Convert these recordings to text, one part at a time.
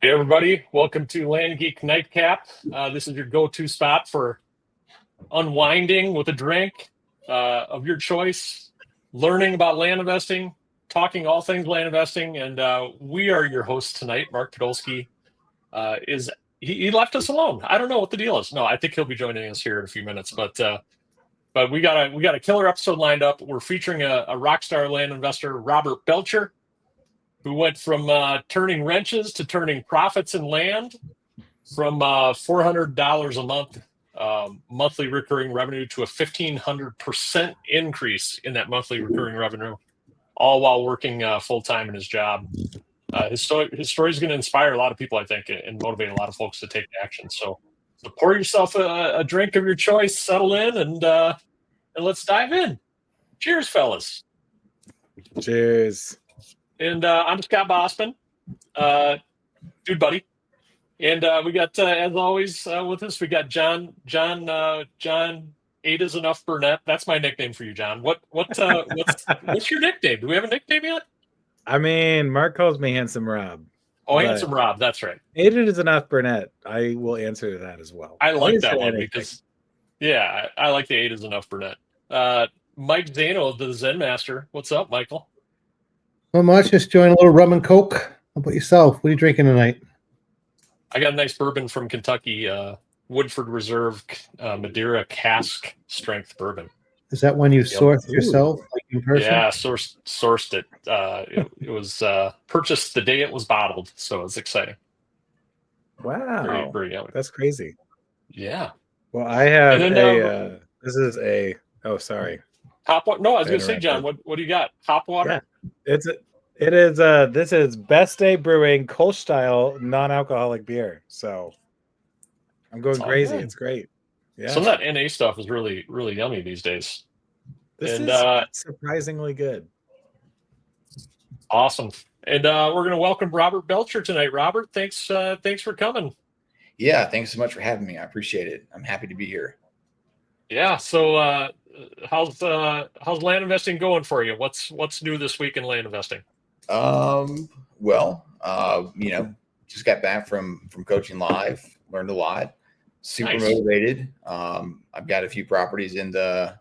Hey everybody, welcome to Land Geek Nightcap. This is your go-to spot for unwinding with a drink of your choice, learning about land investing, talking all things land investing, and we are your hosts tonight. Mark Podolsky is he left us alone. I don't know what the deal is. No, I think he'll be joining us here in a few minutes, but we got a killer episode lined up. We're featuring a rock star land investor, Robert Belcher, who went from turning wrenches to turning profits in land, from $400 a month monthly recurring revenue to a 1,500% increase in that monthly recurring revenue, all while working full time in his job. His story is going to inspire a lot of people, I think, and motivate a lot of folks to take action. So pour yourself a drink of your choice, settle in, and let's dive in. Cheers, fellas. Cheers. And I'm Scott Bossman, dude buddy. And we got, as always, with us, we got John. Eight is enough Burnett. That's my nickname for you, John. What's your nickname? Do we have a nickname yet? I mean, Mark calls me Handsome Rob. Oh, Handsome Rob. That's right. 8 is enough Burnett. I will answer that as well. I like that one because, yeah, I like the 8 is enough Burnett. Mike Zano, the Zen Master. What's up, Michael? Not much. Just enjoying a little rum and coke. How about yourself? What are you drinking tonight? I got a nice bourbon from Kentucky, Woodford Reserve Madeira cask strength bourbon. Is that when you sourced yourself, like in person? Yeah, sourced it. It was purchased the day it was bottled, so it's exciting. Wow, very yummy. That's crazy. Yeah. Well, I have this is a. Oh, sorry. Hop water. No, I was going to say, John. What do you got? Hop water. Yeah, It is. This is Best Day Brewing Kolsch style non-alcoholic beer. So I'm going crazy. Good. It's great. Yeah. Some of that NA stuff is really, really yummy these days. This is surprisingly good. Awesome. And we're going to welcome Robert Belcher tonight. Robert, thanks for coming. Yeah, thanks so much for having me. I appreciate it. I'm happy to be here. Yeah. So how's land investing going for you? What's new this week in land investing? Well, just got back from coaching live, learned a lot, super motivated. I've got a few properties in the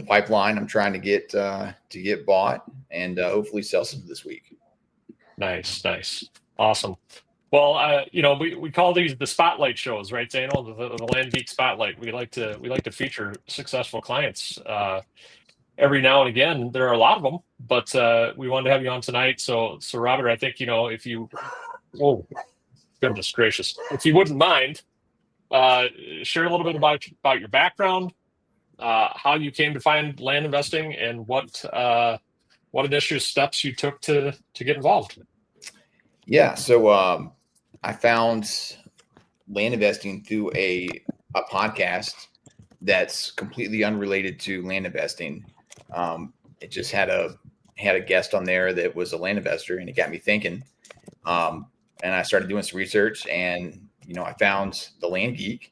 pipeline. I'm trying to get bought and hopefully sell some this week. Nice. Awesome. Well, we call these the spotlight shows, right, Zano? The Land Geek Spotlight. We like to feature successful clients every now and again. There are a lot of them, but we wanted to have you on tonight. So Robert, I think if you, oh goodness gracious, if you wouldn't mind, share a little bit about your background, how you came to find land investing, and what initial steps you took to get involved. Yeah, so I found land investing through a podcast that's completely unrelated to land investing. It just had a guest on there that was a land investor, and it got me thinking. And I started doing some research, and I found the Land Geek,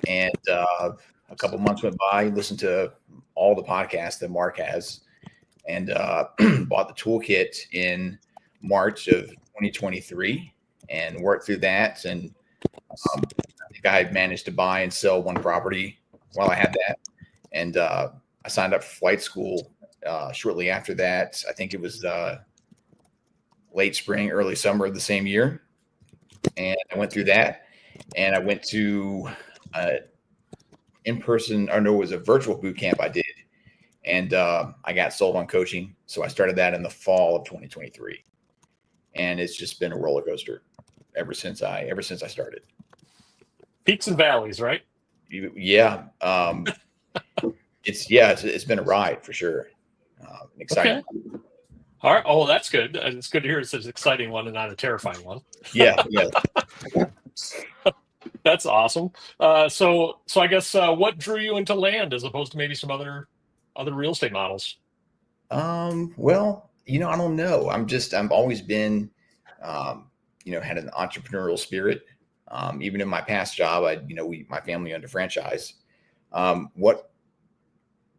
and a couple months went by, listened to all the podcasts that Mark has, and bought the toolkit in March of 2023 and worked through that. And I think I had managed to buy and sell one property while I had that. And I signed up for flight school shortly after that. I think it was late spring, early summer of the same year. And I went through that, and I went to in-person, or no, it was a virtual boot camp I did. And I got sold on coaching. So I started that in the fall of 2023. And it's just been a roller coaster ever since I started. Peaks and valleys, right? Yeah. It's been a ride for sure. Exciting. Okay. All right. Oh, that's good. It's good to hear it's an exciting one and not a terrifying one. Yeah. That's awesome. So I guess what drew you into land as opposed to maybe some other real estate models? Well, I don't know. I've always been, had an entrepreneurial spirit. Even in my past job, my family owned a franchise. What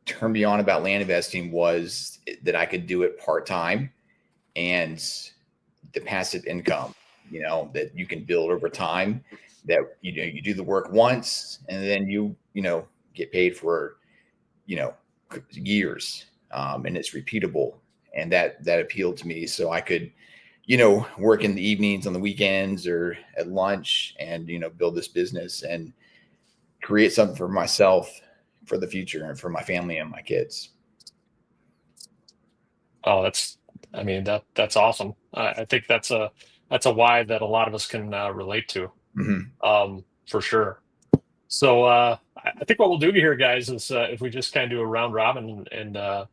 turned me on about land investing was that I could do it part-time and the passive income that you can build over time, that, you do the work once and then you get paid for, years. And it's repeatable. And that appealed to me. So I could, work in the evenings, on the weekends, or at lunch, and, build this business and create something for myself, for the future, and for my family and my kids. Oh, that's awesome. I think that's a why that a lot of us can relate to, for sure. So I think what we'll do here, guys, is if we just kind of do a round robin and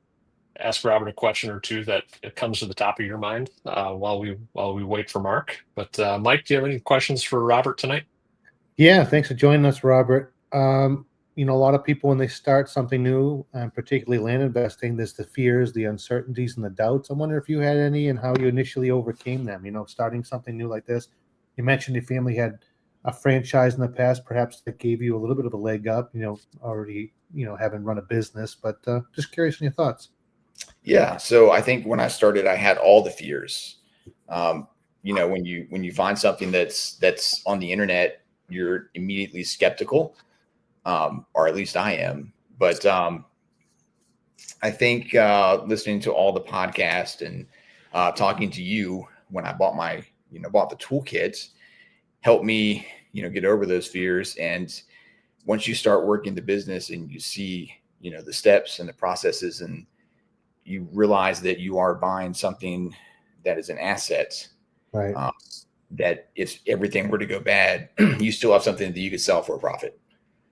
ask Robert a question or two that comes to the top of your mind while we wait for Mark. But Mike, do you have any questions for Robert tonight? Yeah, thanks for joining us, Robert. A lot of people, when they start something new, and particularly land investing, there's the fears, the uncertainties, and the doubts. I wonder if you had any and how you initially overcame them, starting something new like this. You mentioned your family had a franchise in the past, perhaps that gave you a little bit of a leg up, already, having run a business, but just curious on your thoughts. Yeah. So I think when I started, I had all the fears. When you find something that's on the internet, you're immediately skeptical, or at least I am. But I think listening to all the podcasts and talking to you when I bought bought the toolkit helped me, get over those fears. And once you start working the business and you see, the steps and the processes, and you realize that you are buying something that is an asset, Right. That if everything were to go bad, you still have something that you could sell for a profit.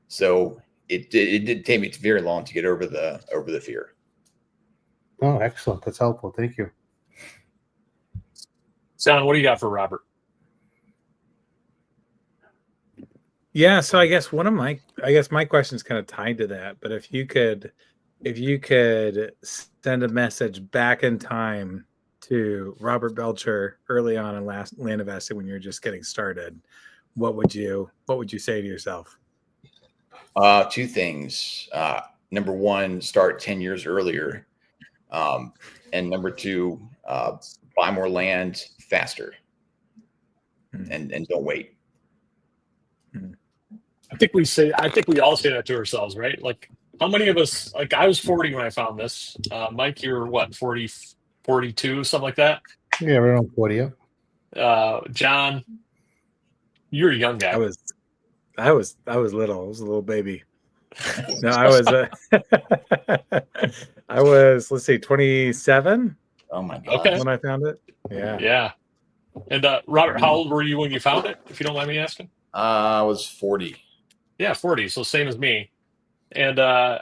So it did take me very long to get over the fear. Oh, excellent. That's helpful. Thank you. John, what do you got for Robert? Yeah, so I guess my question is kind of tied to that. But if you could send a message back in time to Robert Belcher early on in land investing when you were just getting started, what would you say to yourself? Two things. Number one, start 10 years earlier. And number two, buy more land faster, and don't wait. I think we all say that to ourselves, right? Like, how many of us, like, I was 40 when I found this. Mike, you're what, 40, 42, something like that? Yeah, we're on 40. Yeah. John, you're a young guy. I was little. I was a little baby. No, I was I was, let's see, 27. Oh my God. Okay. When I found it. Yeah. Yeah. And Robert, how old were you when you found it, if you don't mind me asking? I was 40. Yeah, 40. So same as me. And I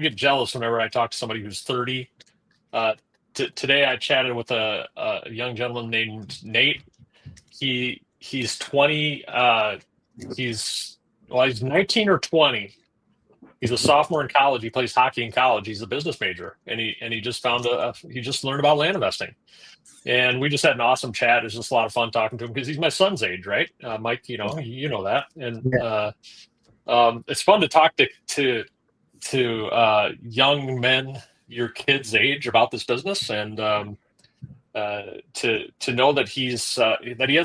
get jealous whenever I talk to somebody who's 30. Today I chatted with a young gentleman named Nate. He's 20. He's 19 or 20. He's a sophomore in college. He plays hockey in college. He's a business major, and he just he just learned about land investing. And we just had an awesome chat. It was just a lot of fun talking to him because he's my son's age, right? Mike, you know that. And it's fun to talk to young men your kids' age about this business, and to know that he has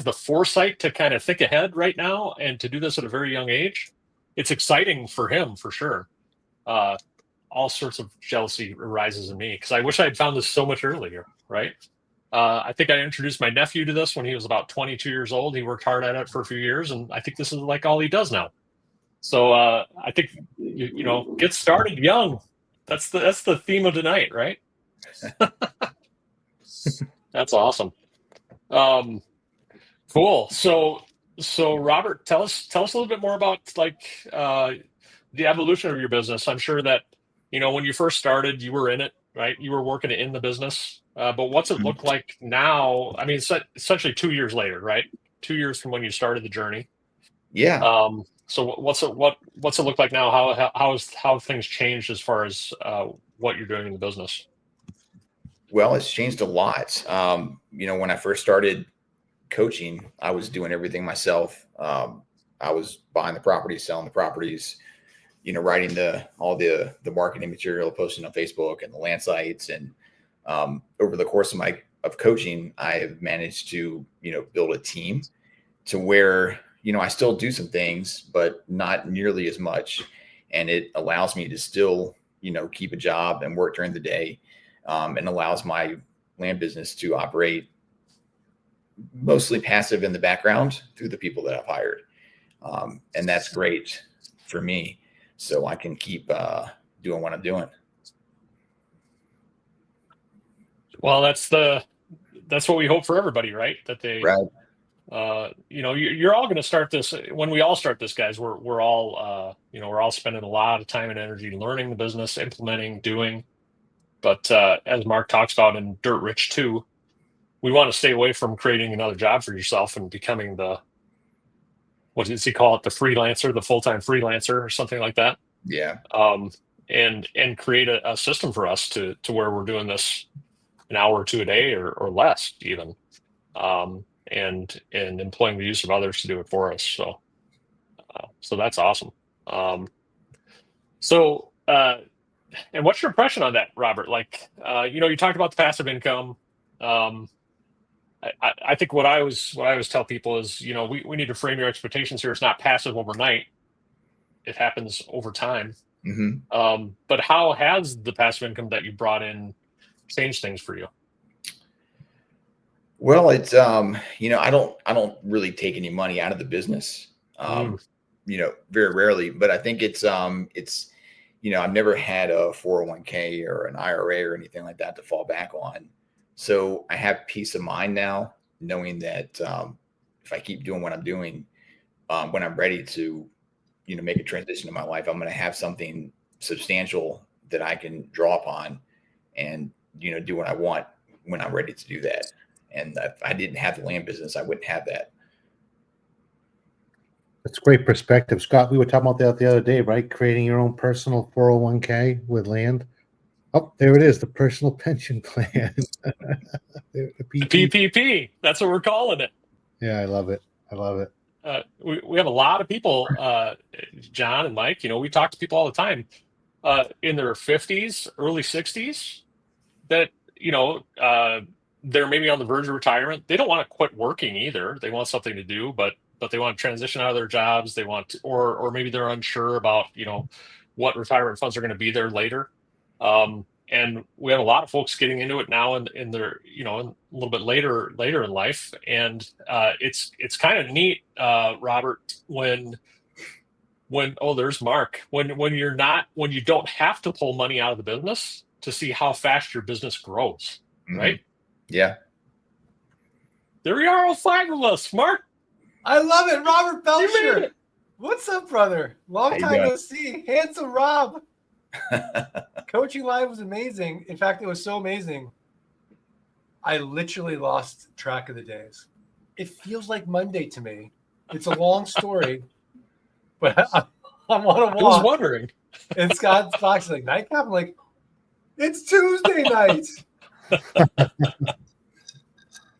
the foresight to kind of think ahead right now and to do this at a very young age. It's exciting for him, for sure. All sorts of jealousy arises in me because I wish I had found this so much earlier, right? I think I introduced my nephew to this when he was about 22 years old. He worked hard at it for a few years, and I think this is like all he does now. So I think get started young. That's the theme of tonight, right? That's awesome. Cool. So Robert, tell us a little bit more about the evolution of your business. I'm sure that when you first started, you were in it, right? You were working in the business. But what's it look like now? I mean, it's essentially 2 years later, right? 2 years from when you started the journey. Yeah. So what's it look like now? How have things changed as far as what you're doing in the business? Well, it's changed a lot. When I first started coaching, I was doing everything myself. I was buying the properties, selling the properties, writing all the marketing material, posting on Facebook and the land sites. And over the course of of coaching, I have managed to, build a team to where, I still do some things, but not nearly as much. And it allows me to still, keep a job and work during the day, and allows my land business to operate mostly passive in the background through the people that I've hired. And that's great for me. So I can keep doing what I'm doing. Well, that's what we hope for everybody, right? That they, Right. You're all going to start this when we all start this, guys. We're all, we're all spending a lot of time and energy learning the business, implementing, doing. But as Mark talks about in Dirt Rich 2, we want to stay away from creating another job for yourself and becoming what does he call it? The freelancer, the full-time freelancer or something like that. Yeah. And create a system for us to where we're doing this an hour or two a day or less even. And employing the use of others to do it for us. So that's awesome. And what's your impression on that, Robert? Like, you talked about the passive income. I think what I always tell people is, we need to frame your expectations here. It's not passive overnight. It happens over time. Mm-hmm. But how has the passive income that you brought in changed things for you? Well, it's, I don't really take any money out of the business, very rarely, but I think it's, I've never had a 401k or an IRA or anything like that to fall back on. So I have peace of mind now, knowing that, if I keep doing what I'm doing, when I'm ready to, make a transition in my life, I'm going to have something substantial that I can draw upon and, do what I want when I'm ready to do that. And if I didn't have the land business, I wouldn't have that. That's great perspective, Scott. We were talking about that the other day, right? Creating your own personal 401k with land. Oh, there it is, the personal pension plan. The PPP. That's what we're calling it. Yeah, I love it. We have a lot of people, John and Mike, we talk to people all the time in their 50s, early 60s that, they're maybe on the verge of retirement. They don't want to quit working either. They want something to do, but they want to transition out of their jobs. They want to, or maybe they're unsure about, what retirement funds are going to be there later. And we have a lot of folks getting into it now in their, a little bit later in life. And it's kind of neat, Robert, when there's Mark, when you don't have to pull money out of the business to see how fast your business grows. Mm-hmm. Right. Yeah. There we are, all five of us. Mark. I love it. Robert Belcher. What's up, brother? Long time no see. Handsome Rob. Coaching Live was amazing. In fact, it was so amazing. I literally lost track of the days. It feels like Monday to me. It's a long story, but I'm on a walk. I was wondering. And Scott's like, nightcap? I'm like, it's Tuesday night.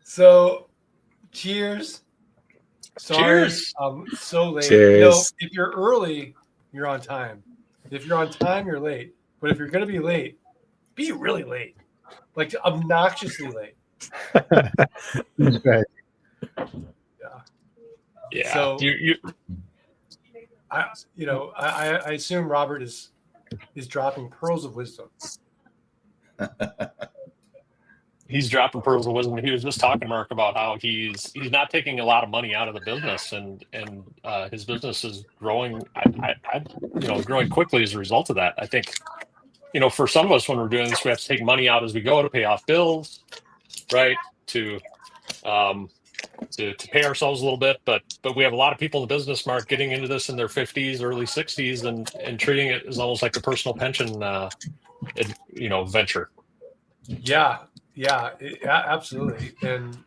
So, cheers. Sorry, Cheers. I'm so late. Cheers. If you're early, you're on time. If you're on time, you're late. But if you're going to be late, be really late, like obnoxiously late. Yeah. So you I assume Robert is dropping pearls of wisdom. He's dropping pearls of wisdom. He was just talking to Mark about how he's not taking a lot of money out of the business, and his business is growing. Growing quickly as a result of that. I think, for some of us when we're doing this, we have to take money out as we go to pay off bills, right? To pay ourselves a little bit, but we have a lot of people in the business, Mark, getting into this in their 50s, early 60s, and treating it as almost like a personal pension, venture. Yeah, absolutely. And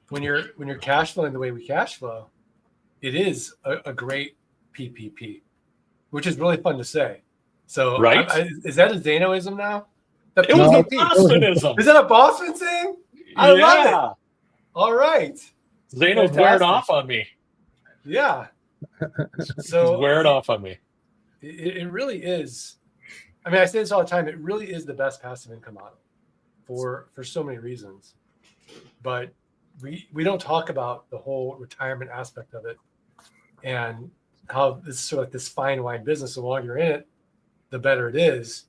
when you're cash flowing the way we cash flow, it is a great PPP, which is really fun to say. So, right? Is that a Zanoism now? It was a Bosmanism. Is that a Bosman thing? I love it. All right. Zano's wearing off on me. Yeah. So he's wearing off on me. It really is. I mean, I say this all the time. It really is the best passive income model for so many reasons. but we don't talk about the whole retirement aspect of it and how this is sort of like this fine wine business. The longer you're in it, the better it is.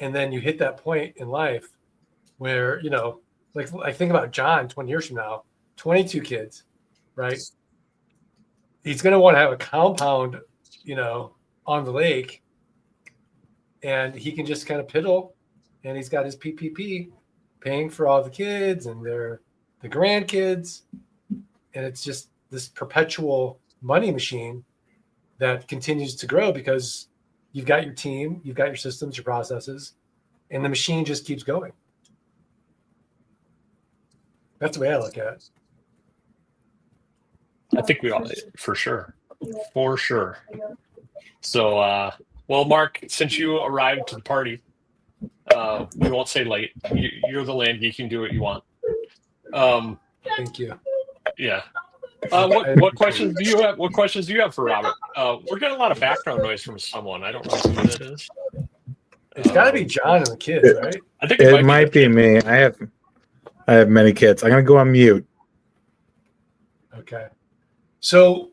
And then you hit that point in life where, like I think about John 20 years from now, 22 kids, right? He's going to want to have a compound, on the lake, and he can just kind of piddle, and he's got his PPP paying for all the kids and the grandkids. And it's just this perpetual money machine that continues to grow because you've got your team, you've got your systems, your processes, and the machine just keeps going. That's the way I look at it. I think we all, for sure. So, well, Mark, since you arrived to the party, we won't say late. You're the land geek. You can do what you want. Thank you. Yeah. What questions do you have? What questions do you have for Robert? We're getting a lot of background noise from someone. I don't know who that is. It's got to be John and the kids, right? I think it might be me. I have many kids. I'm gonna go on mute. Okay. So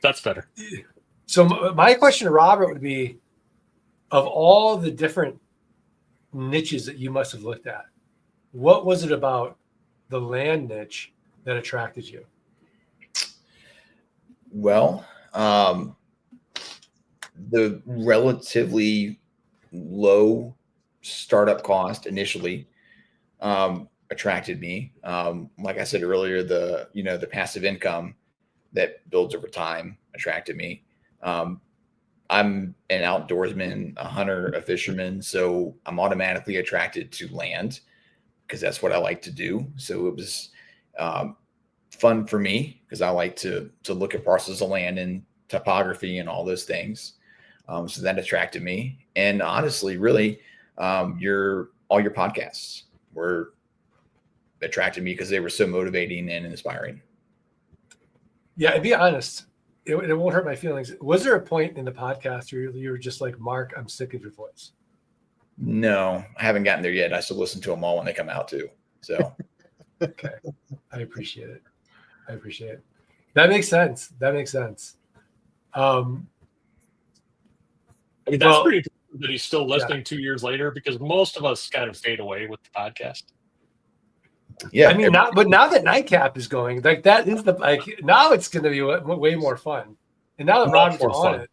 that's better. So my question to Robert would be, of all the different niches that you must have looked at, what was it about the land niche that attracted you? Well, the relatively low startup cost initially attracted me. Like I said earlier, the passive income that builds over time attracted me. I'm an outdoorsman, a hunter, a fisherman, so I'm automatically attracted to land because that's what I like to do. So it was fun for me because I like to look at parcels of land and topography and all those things. So that attracted me. And honestly, really, all your podcasts were attracted me because they were so motivating and inspiring. Yeah, and be honest, it won't hurt my feelings. Was there a point in the podcast where you were just like, Mark, I'm sick of your voice? No, I haven't gotten there yet. I still listen to them all when they come out too. So, okay, I appreciate it. That makes sense. I mean, that's pretty cool that he's still listening 2 years later, because most of us kind of fade away with the podcast. Yeah, I mean, now that Nightcap is going, like that is now it's going to be way more fun. And now that Robert's on it,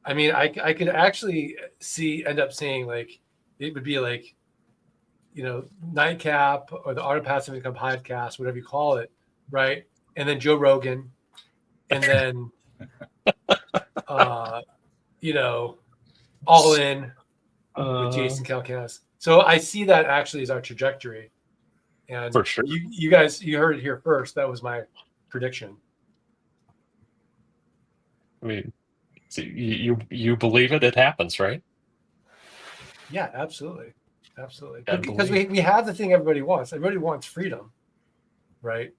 I mean, I could actually end up seeing like it would be like, Nightcap or the Art of Passive Income podcast, whatever you call it, right? And then Joe Rogan, and then All In with Jason Calacanis. So I see that actually as our trajectory. And for sure, you guys, you heard it here first. That was my prediction. I mean, so you believe it happens, right? Yeah, absolutely. Because we have the thing everybody wants. Everybody wants freedom, right?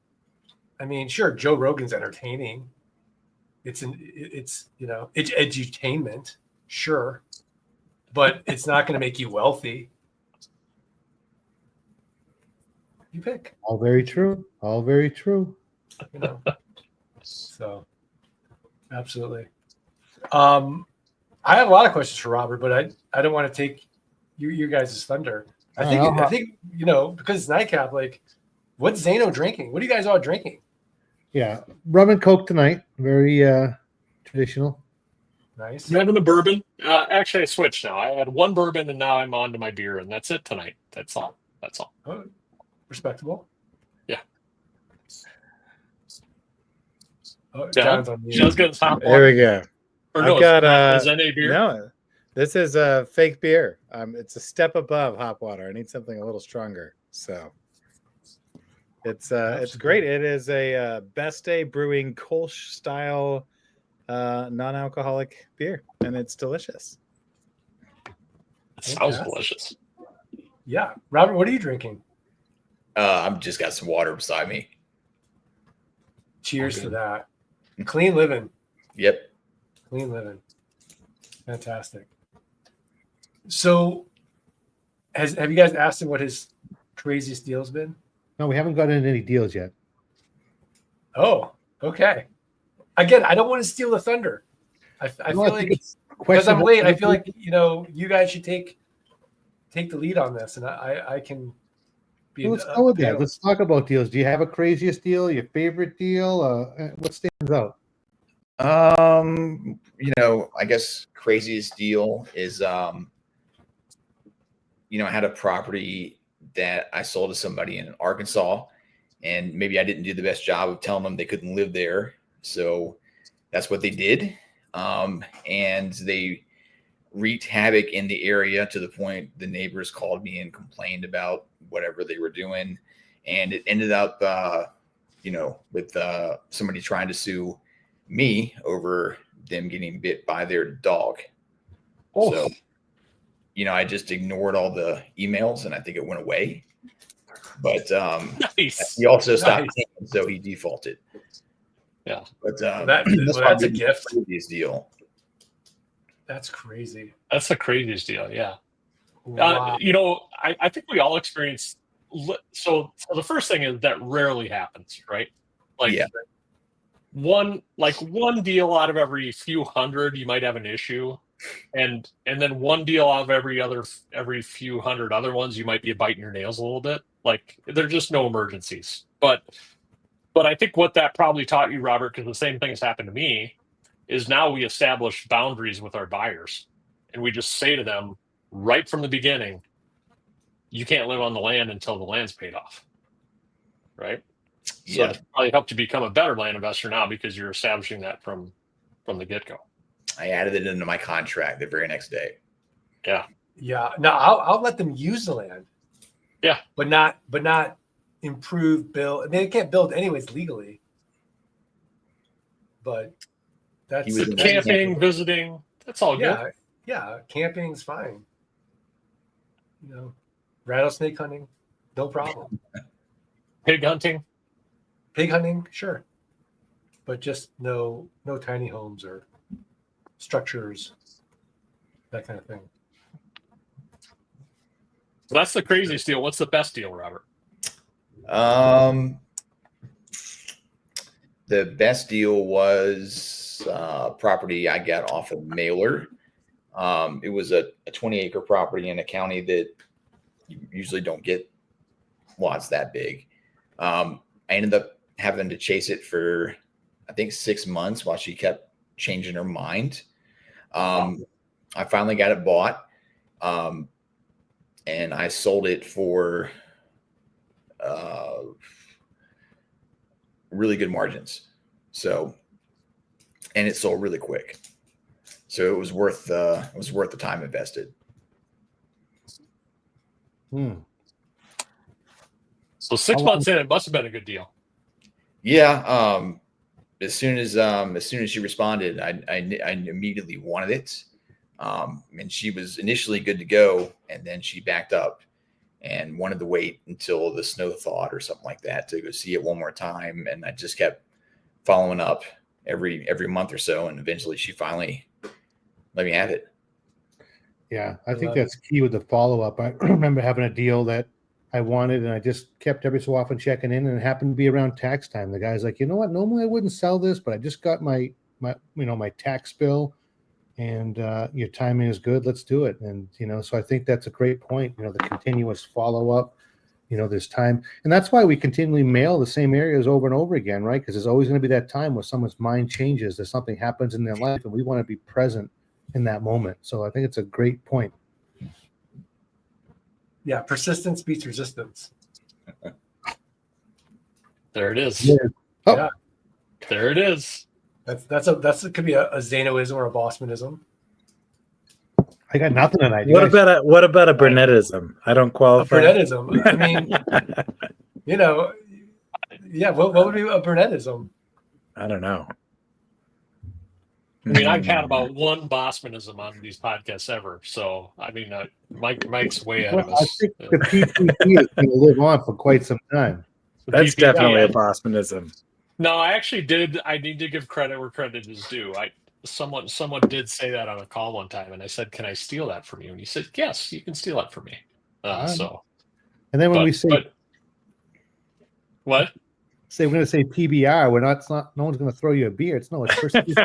I mean, sure, Joe Rogan's entertaining. It's edutainment, sure, but it's not going to make you wealthy. You pick. All very true. So absolutely. I have a lot of questions for Robert, but I don't want to take your guys' thunder. I think because it's Nightcap, like, what's Zano drinking? What are you guys all drinking? Yeah, rum and Coke tonight. Very traditional. Nice. I'm having the bourbon. Actually, I switched now. I had one bourbon, and now I'm on to my beer, and that's it tonight. That's all. Oh, respectable. Yeah. Oh, John's on mute. John's gonna stop. There we go. Or no, I've got is NA beer? No, this is a fake beer. It's a step above hop water. I need something a little stronger. So it's great. It is a Best Day Brewing Kolsch style non-alcoholic beer, and it's delicious. It sounds delicious. Yeah, Robert, what are you drinking? I've just got some water beside me. Cheers to that. Clean living. Yep. Clean living. Fantastic. So have you guys asked him what his craziest deal's been? No, we haven't gotten any deals yet. Oh, okay. Again, I don't want to steal the thunder. I feel like because I'm late, I feel like you guys should take the lead on this, and I can be. Let's go with that. Let's talk about deals. Do you have a craziest deal? Your favorite deal? What stands out? I guess craziest deal is, I had a property that I sold to somebody in Arkansas, and maybe I didn't do the best job of telling them they couldn't live there. So that's what they did. And they wreaked havoc in the area to the point the neighbors called me and complained about whatever they were doing. And it ended up, with somebody trying to sue me over them getting bit by their dog. Oh. So, I just ignored all the emails and I think it went away. But Nice. he also stopped paying, so he defaulted. Yeah. But that's a gift. Craziest deal. That's crazy. That's the craziest deal. Yeah. Wow. I think we all experience. So the first thing is that rarely happens, right? Like, yeah. One deal out of every few hundred, you might have an issue, and then one deal out of every few hundred other ones, you might be biting your nails a little bit. Like, they're just no emergencies. But I think what that probably taught you, Robert, because the same thing has happened to me, is now we establish boundaries with our buyers, and we just say to them right from the beginning, you can't live on the land until the land's paid off, right? So Yeah. it probably helped you become a better land investor now because you're establishing that from the get-go. I added it into my contract the very next day. Yeah. Yeah. No, I'll let them use the land. Yeah. But not improve, build. I mean, they can't build anyways legally. But that's camping, visiting. That's all good. Yeah. Camping's fine. Rattlesnake hunting, no problem. Pig hunting. Pig hunting, sure. But just no tiny homes or structures, that kind of thing. So that's the craziest deal. What's the best deal, Robert? The best deal was property I got off of Mailer. It was a 20-acre property in a county that you usually don't get lots that big. I ended up having to chase it for, I think, 6 months while she kept changing her mind. I finally got it bought, and I sold it for really good margins. So, and it sold really quick. So it was worth the time invested. So 6 months in, it must have been a good deal. Yeah. As soon as she responded, I immediately wanted it. And she was initially good to go, and then she backed up and wanted to wait until the snow thawed or something like that to go see it one more time. And I just kept following up every month or so, and eventually she finally let me have it. Yeah, I think that's key with the follow-up. I remember having a deal that I wanted, and I just kept every so often checking in, and it happened to be around tax time. The guy's like, you know what? Normally I wouldn't sell this, but I just got my tax bill, and your timing is good. Let's do it. And so I think that's a great point. The continuous follow-up. There's time, and that's why we continually mail the same areas over and over again, right? Because there's always going to be that time where someone's mind changes, that something happens in their life, and we want to be present in that moment. So I think it's a great point. Yeah, persistence beats resistance. There it is. Yeah. Oh. Yeah. There it is. That's could be a Zanoism or a Bossmanism. I got nothing tonight. What about a Burnettism? I don't A qualify. Burnettism. I mean, yeah. What would be a Burnettism? I don't know. I mean, I've had about one Bossmanism on these podcasts ever. So, I mean, Mike's way ahead of I us. think the PPP is going to live on for quite some time. That's definitely a Bossmanism. No, I actually did. I need to give credit where credit is due. Someone did say that on a call one time, and I said, "Can I steal that from you?" And he said, "Yes, you can steal that from me." So, and then when we say What? Say we're going to say PBR. We're not. It's not. No one's going to throw you a beer. It's persistent.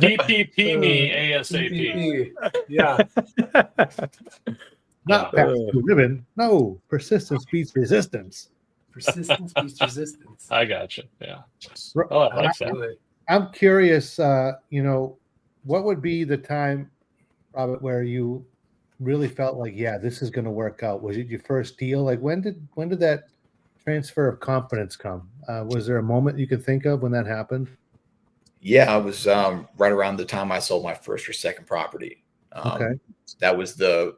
PPP me ASAP. PPP. Yeah. Not pass the ribbon. No, persistence beats resistance. Persistence beats resistance. I gotcha. Yeah. Ro- Oh, I like that. Absolutely. I'm curious. What would be the time, Robert, where you really felt like, yeah, this is going to work out? Was it your first deal? Like when did that transfer of confidence come? Was there a moment you could think of when that happened? Yeah, I was right around the time I sold my first or second property. Okay. That was the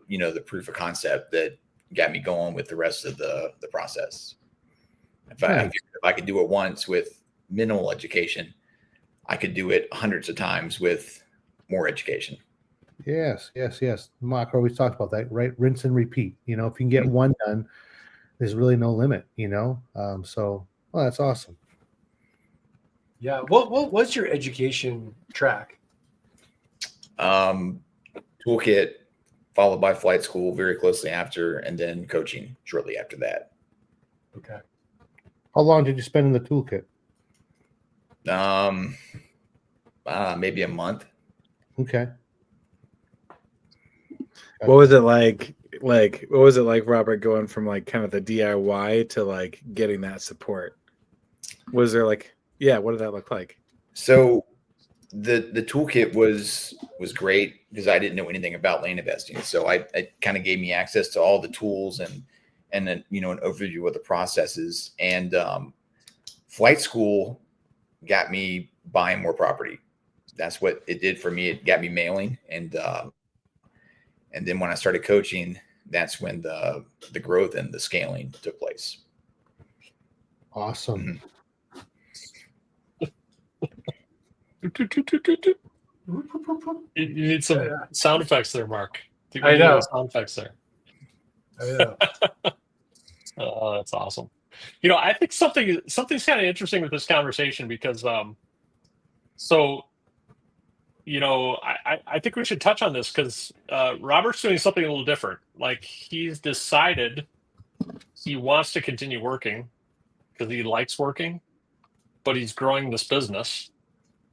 proof of concept that got me going with the rest of the process. If I could do it once with minimal education, I could do it hundreds of times with more education. Yes. Mark always talks about that, right? Rinse and repeat. If you can get one done, there's really no limit, So, well, that's awesome. Yeah. What was your education track? Toolkit, followed by flight school very closely after, and then coaching shortly after that. Okay. How long did you spend in the toolkit? Maybe a month. Okay. What was it like? What was it like, Robert, going from like kind of the DIY to like getting that support? Was there what did that look like? So the toolkit was great because I didn't know anything about land investing. So it kind of gave me access to all the tools and then, an overview of the processes. And flight school got me buying more property. That's what it did for me. It got me mailing. And then when I started coaching, that's when the growth and the scaling took place. Awesome. You need some sound effects there, Mark. I know. Sound effects there. Yeah. Oh, that's awesome. I think something's kind of interesting with this conversation because, I think we should touch on this because Robert's doing something a little different. Like he's decided he wants to continue working because he likes working, but he's growing this business.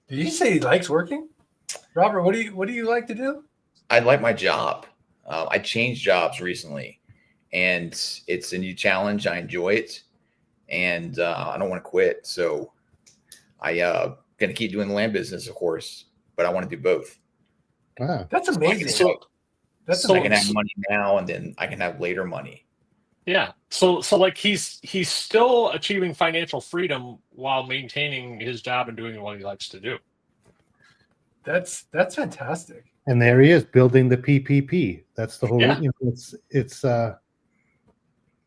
Did you say he likes working? Robert, what do you like to do? I like my job. I changed jobs recently, and it's a new challenge. I enjoy it, and I don't want to quit. So I going to keep doing the land business, of course, but I want to do both. Wow. That's amazing. So I can have money now, and then I can have later money. Yeah. So like he's still achieving financial freedom while maintaining his job and doing what he likes to do. That's fantastic. And there he is building the PPP. That's the whole. Yeah.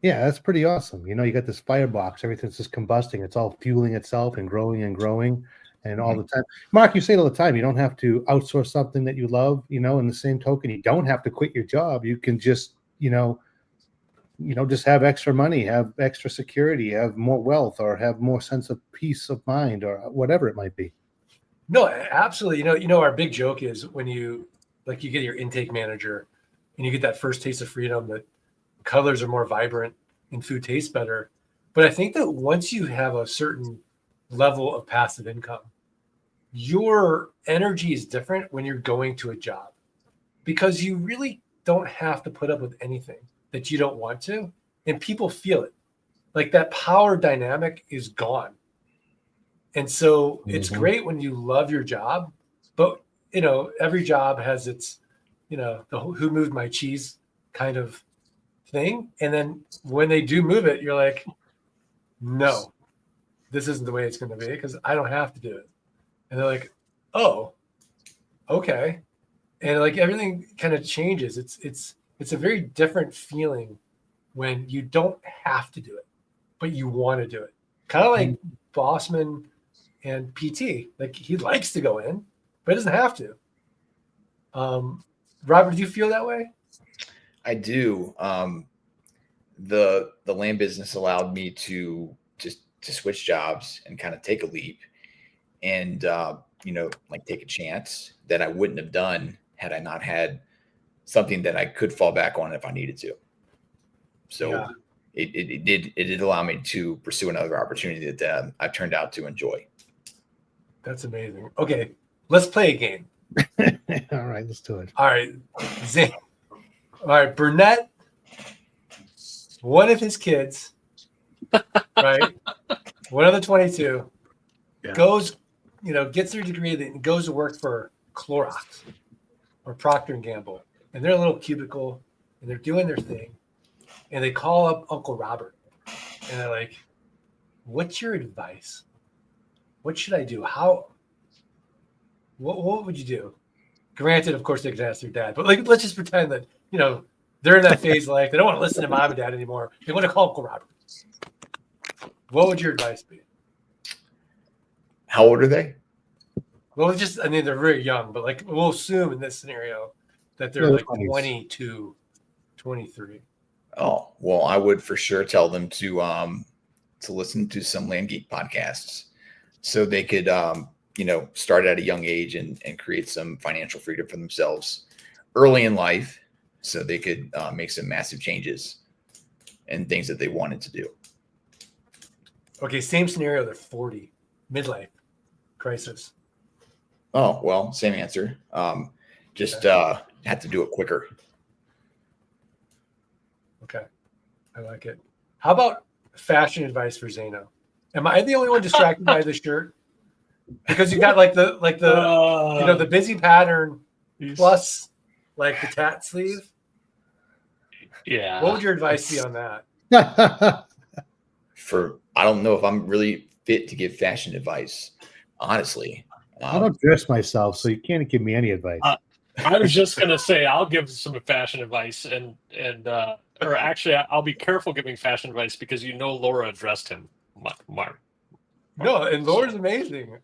That's pretty awesome. You got this firebox. Everything's just combusting. It's all fueling itself and growing and all the time. Mark, you say it all the time. You don't have to outsource something that you love. In the same token, you don't have to quit your job. You can just just have extra money, have extra security, have more wealth, or have more sense of peace of mind, or whatever it might be. No, absolutely. Our big joke is when you get your intake manager and you get that first taste of freedom, that colors are more vibrant and food tastes better. But I think that once you have a certain level of passive income, your energy is different when you're going to a job because you really don't have to put up with anything that you don't want to. And people feel it. Like that power dynamic is gone. And so it's great when you love your job, but every job has its, the who moved my cheese kind of thing. And then when they do move it, you're like, no, this isn't the way it's going to be because I don't have to do it. And they're like, oh, okay. And like everything kind of changes. It's a very different feeling when you don't have to do it, but you want to do it. Kind of like Bossman and PT. Like he likes to go in, but he doesn't have to. Robert, do you feel that way? I do. The land business allowed me to switch jobs and kind of take a leap and take a chance that I wouldn't have done had I not had something that I could fall back on if I needed to. So it did allow me to pursue another opportunity that I've turned out to enjoy. That's amazing. Okay, let's play a game. All right, let's do it. All right, Zane. All right, Burnett. One of his kids, right? One of the 22 goes, gets their degree and goes to work for Clorox or Procter & Gamble. And they're a little cubicle and they're doing their thing. And they call up Uncle Robert. And they're like, what's your advice? What should I do? What would you do? Granted, of course, they could ask their dad. But let's just pretend that, they're in that phase of life. They don't want to listen to mom and dad anymore. They want to call Uncle Robert. What would your advice be? How old are they? Well, they're very young, but we'll assume in this scenario that they're 22, 23. Oh, well, I would for sure tell them to listen to some Land Geek podcasts so they could, start at a young age and create some financial freedom for themselves early in life so they could make some massive changes and things that they wanted to do. Okay, same scenario. They're 40, midlife crisis. Oh, well, same answer. Just had to do it quicker. Okay, I like it. How about fashion advice for Zeno? Am I the only one distracted by the shirt? Because you got the busy pattern plus the tat sleeve. Yeah. What would your advice be on that? I don't know if I'm really fit to give fashion advice, honestly. I don't dress myself, so you can't give me any advice. I was just gonna say I'll give some fashion advice, or actually I'll be careful giving fashion advice because Laura addressed him. Mark. No, and Laura's amazing.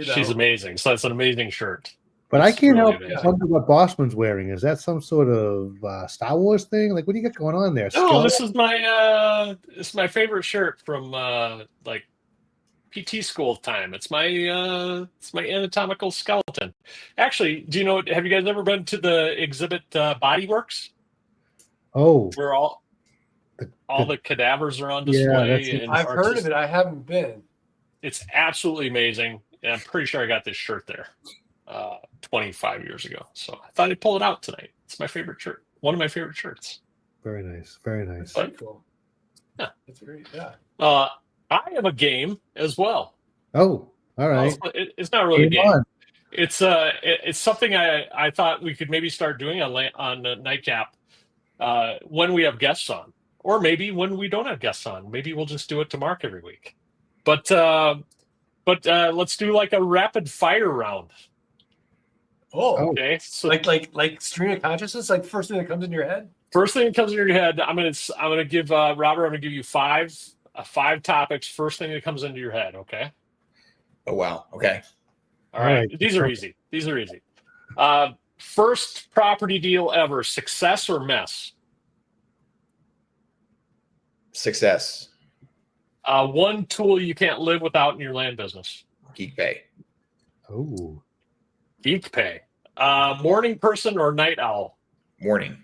She's amazing. So that's an amazing shirt. But I can't help amazing. wonder what Bossman's wearing. Is that some sort of Star Wars thing? What do you got going on there? No, this is my favorite shirt from PT school time. It's my anatomical skeleton. Actually, do you know? Have you guys ever been to the exhibit Body Works? Oh, Where all the cadavers are on display. Yeah, I've heard of it. I haven't been. It's absolutely amazing, and I'm pretty sure I got this shirt there 25 years ago. So I thought I'd pull it out tonight. It's my favorite shirt. One of my favorite shirts. very nice. Very nice. Very cool. Yeah, it's great. Yeah. I have a game as well. Oh, all right. It's not really a game. On. It's something I thought we could maybe start doing on Nightcap when we have guests on, or maybe when we don't have guests on. Maybe we'll just do it to Mark every week. But let's do a rapid fire round. Oh, okay. So like stream of consciousness, first thing that comes in your head. First thing that comes in your head, I'm gonna give Robert. I'm gonna give you five topics. First thing that comes into your head. Okay. Oh wow. Okay. All right. These are easy. First property deal ever: success or mess? Success. One tool you can't live without in your land business. Geek Pay. Oh. Geek Pay. Morning person or night owl? Morning.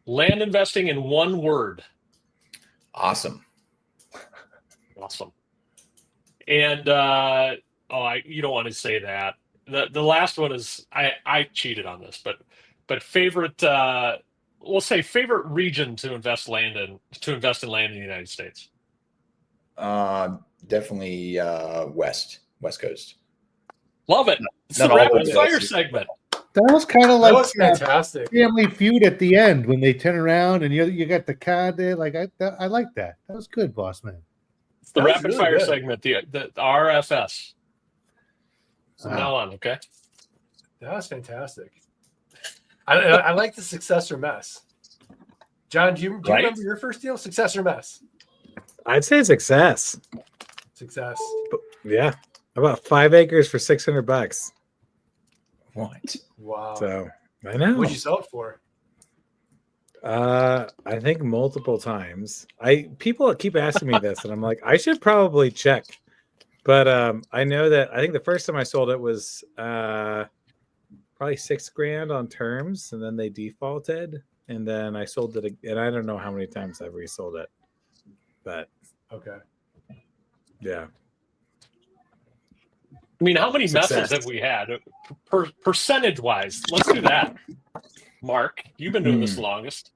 Land investing in one word. Awesome. Awesome. And you don't want to say that. The last one is I cheated on this, but favorite we'll say favorite region to invest in land in the United States. Definitely West Coast. Love it. It's the rapid fire segment. That was kind of like fantastic. Family Feud at the end when they turn around and you got the card there. I like that. That was good, boss man. It's the rapid fire segment, the RFS. From now on, okay. That was fantastic. I like the success or mess. John, do you remember your first deal? Success or mess? I'd say success. Success. Yeah. About 5 acres for $600. What? Wow. So I know. What'd you sell it for? I think multiple times. People keep asking me this, and I'm like, I should probably check. But I know that I think the first time I sold it was probably $6,000 on terms, and then they defaulted, and then I sold it, and I don't know how many times I've resold it. But Okay. yeah. I mean, how many Success. messes have we had? Percentage wise, let's do that. Mark, you've been doing this the longest.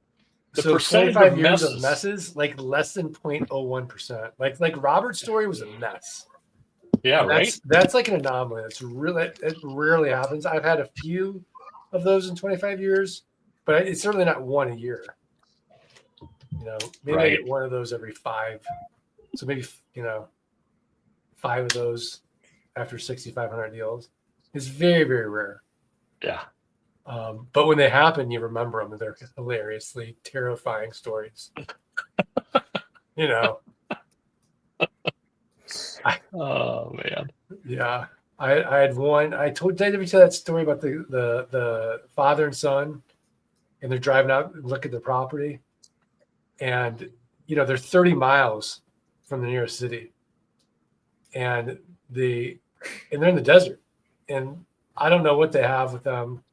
The So percentage 25 of years messes. of messes, like less than 0.01%. Like Robert's story was a mess. Yeah, And right. That's like an anomaly. It rarely happens. I've had a few of those in 25 years, but it's certainly not one a year. Maybe I Right. get one of those every 5. So maybe 5 of those after 6,500 deals. It's very, very rare. Yeah. But when they happen, you remember them. They're hilariously terrifying stories. Oh man. Yeah. I had one. Did I ever tell that story about the father and son, and they're driving out and look at the property, and they're 30 miles from the nearest city, and they're in the desert, and I don't know what they have with them,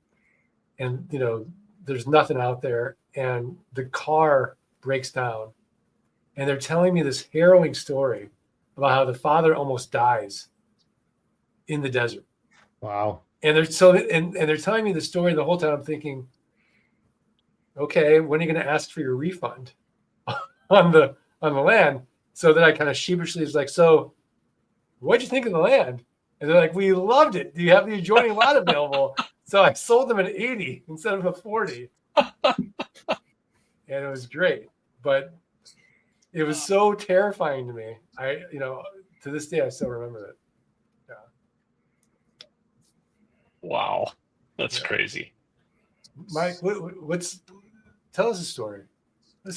and there's nothing out there, and the car breaks down, and they're telling me this harrowing story about how the father almost dies in the desert. Wow. And they're telling me the story the whole time. I'm thinking, okay, when are you going to ask for your refund on the land? So then I kind of sheepishly was like, so what'd you think of the land? And they're like, we loved it. Do you have the adjoining lot available? So I sold them an 80 instead of a 40. And it was great. But it was so terrifying to me. To this day, I still remember it. Wow. That's crazy. Mike, tell us a story. I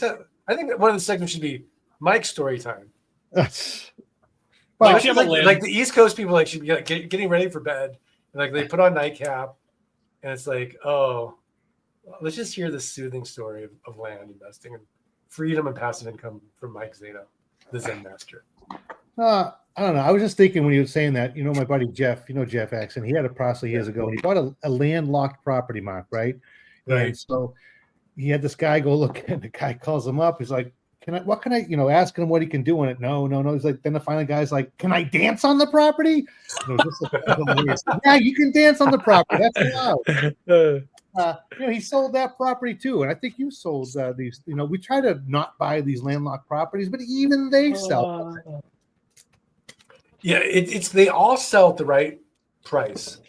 think that one of the segments should be Mike's story time. Well, Like, you have a land- like the East Coast people should be getting ready for bed, and they put on nightcap, and it's like, oh, let's just hear the soothing story of land investing and freedom and passive income from Mike Zato, the Zen master. I don't know. I was just thinking when you were saying that, my buddy Jeff, Jeff Axon, he had a process years ago. He bought a landlocked property, Mark, right? Right. And so he had this guy go look, and the guy calls him up. He's like, what can I, asking him what he can do on it. No. He's like, then the final guy's like, can I dance on the property? And it was just yeah, you can dance on the property. That's allowed. He sold that property too. And I think you sold these, we try to not buy these landlocked properties, but even they sell. Yeah, they all sell at the right price.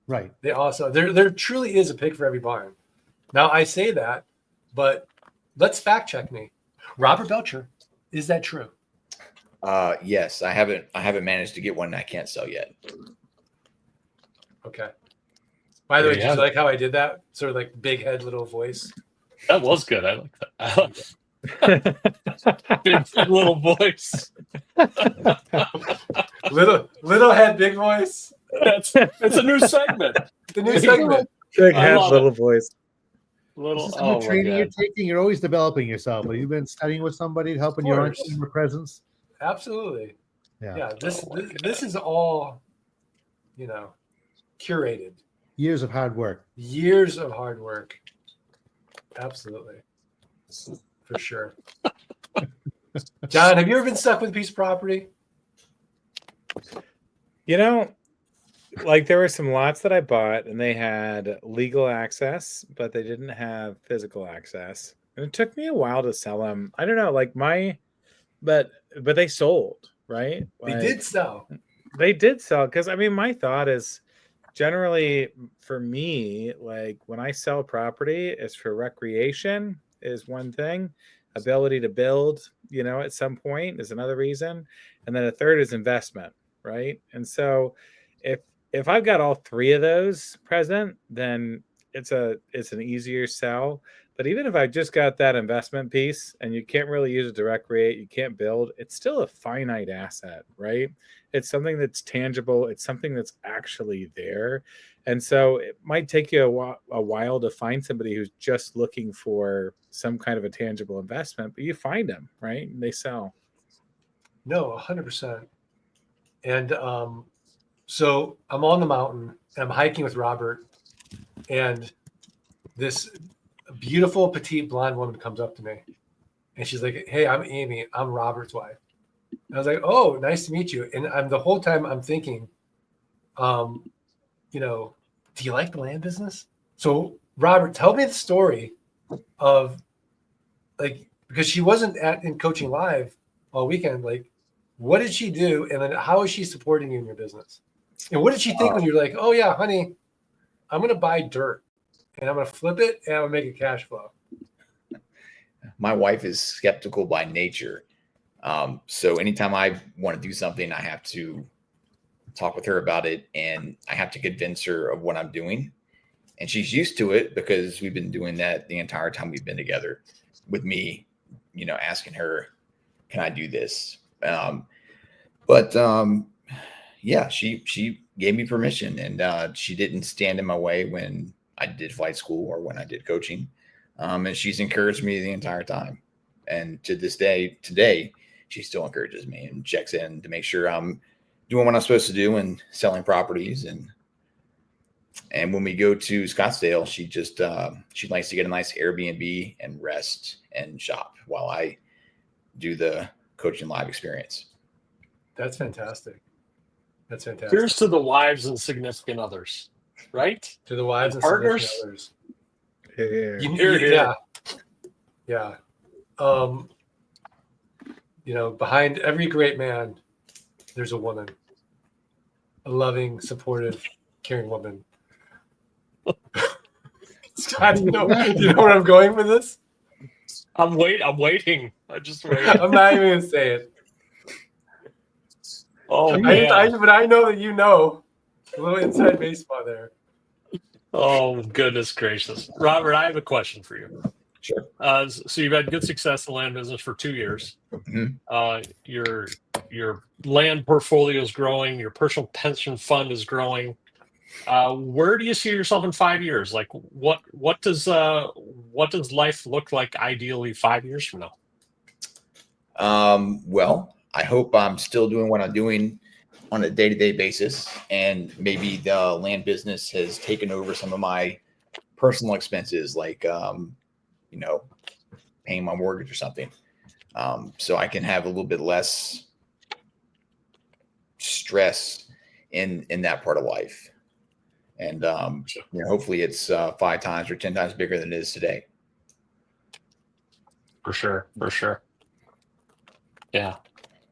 Right. They all sell. There truly is a pick for every barn. Now I say that, but let's fact check me. Robert Belcher, is that true? Yes, I haven't managed to get one that I can't sell yet. Okay. By the way, There you did you have like how I did that? Sort of like big head, little voice. That was good. I like that. Big little voice. little head, big voice. It's a new segment. The new segment. Big I head, love little voice. Little. This is Oh the my training you're god. taking. You're always developing yourself. Have you been studying with somebody, helping your course. own presence? Absolutely. Yeah. This Oh my this is all, curated. Years of hard work. Years of hard work. Absolutely. For sure. John, have you ever been stuck with a piece of property? There were some lots that I bought and they had legal access, but they didn't have physical access. And it took me a while to sell them. I don't know, but they sold, right? They did sell. They did sell because my thought is generally for me, when I sell property, it's for recreation is one thing. Ability to build, at some point is another reason. And then a third is investment, right? And so if I've got all three of those present, then it's an easier sell. But even if I just got that investment piece and you can't really use it to recreate, you can't build, it's still a finite asset, right? It's something that's tangible. It's something that's actually there. And so it might take you a while to find somebody who's just looking for some kind of a tangible investment, but you find them, right? And they sell. No, 100%. And so I'm on the mountain and I'm hiking with Robert, and this beautiful petite blonde woman comes up to me, And she's like, "Hey, I'm Amy. I'm Robert's wife." And I was like, "Oh, nice to meet you." And the whole time I'm thinking, you know, do you like the land business? So Robert, tell me the story of, like, because she wasn't in coaching live all weekend. Like, what did she do? And then how is she supporting you in your business? And what did she think when you're like, "Oh yeah, honey, I'm going to buy dirt and I'm going to flip it and I'm going to make a cash flow"? My wife is skeptical by nature. So anytime I want to do something, I have to talk with her about it, and I have to convince her of what I'm doing. And she's used to it because we've been doing that the entire time we've been together, with me, asking her, "Can I do this?" But yeah, she gave me permission, and she didn't stand in my way when I did flight school or when I did coaching. And she's encouraged me the entire time. And to this day, today, she still encourages me and checks in to make sure I'm doing what I'm supposed to do and selling properties. And when we go to Scottsdale, she likes to get a nice Airbnb and rest and shop while I do the coaching live experience. That's fantastic. That's fantastic. Here's to the wives and significant others, right? To the wives and Partners. significant others. Here. Here, here. Yeah. Behind every great man, there's a woman, a loving, supportive, caring woman. Scott, you know where I'm going with this? I'm waiting. I just wait. I'm not even gonna say it. Oh man. But I know that you know a little inside baseball there. Oh goodness gracious, Robert, I have a question for you. Sure. So you've had good success in the land business for 2 years. Mm-hmm. Your land portfolio is growing. Your personal pension fund is growing. Where do you see yourself in 5 years? Like, what does life look like ideally 5 years from now? Well, I hope I'm still doing what I'm doing on a day-to-day basis, and maybe the land business has taken over some of my personal expenses, like paying my mortgage or something, so I can have a little bit less stress in that part of life. And hopefully it's 5 times or 10 times bigger than it is today. For sure. Yeah,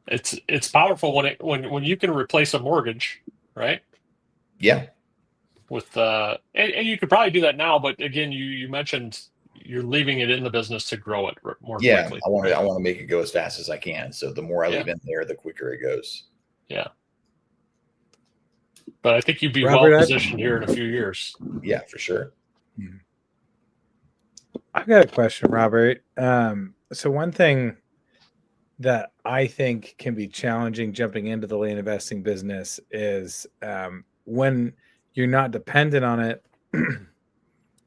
it's powerful when you can replace a mortgage, right? Yeah. With and you could probably do that now, but again, you mentioned you're leaving it in the business to grow it more quickly. I want to make it go as fast as I can. So the more I leave in there, the quicker it goes. Yeah. But I think you'd be Robert, well positioned here in a few years. Yeah, for sure. I've got a question, Robert. So one thing that I think can be challenging jumping into the land investing business is when you're not dependent on it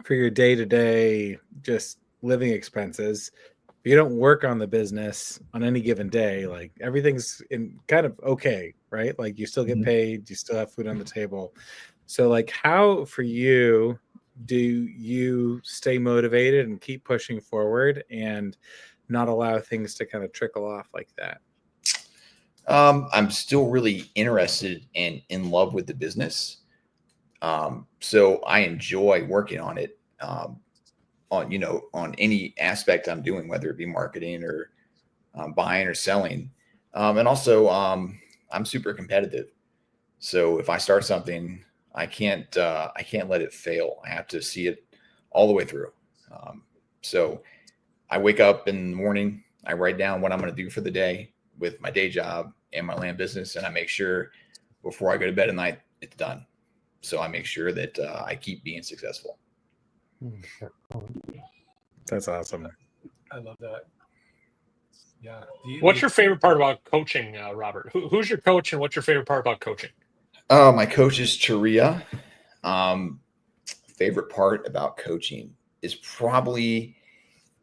for your day-to-day just living expenses. If you don't work on the business on any given day, like everything's in kind of okay, right? Like you still get paid, you still have food on the table. So like how for you do you stay motivated and keep pushing forward and not allow things to kind of trickle off like that? I'm still really interested and in love with the business. So I enjoy working on it, on any aspect I'm doing, whether it be marketing or buying or selling. And also I'm super competitive. So if I start something, I can't let it fail. I have to see it all the way through. So I wake up in the morning, I write down what I'm going to do for the day with my day job and my land business. And I make sure before I go to bed at night, it's done. So I make sure that I keep being successful. That's awesome. I love that. Yeah. What's your favorite part about coaching, Robert? Who's your coach, and what's your favorite part about coaching? My coach is Charia. Favorite part about coaching is probably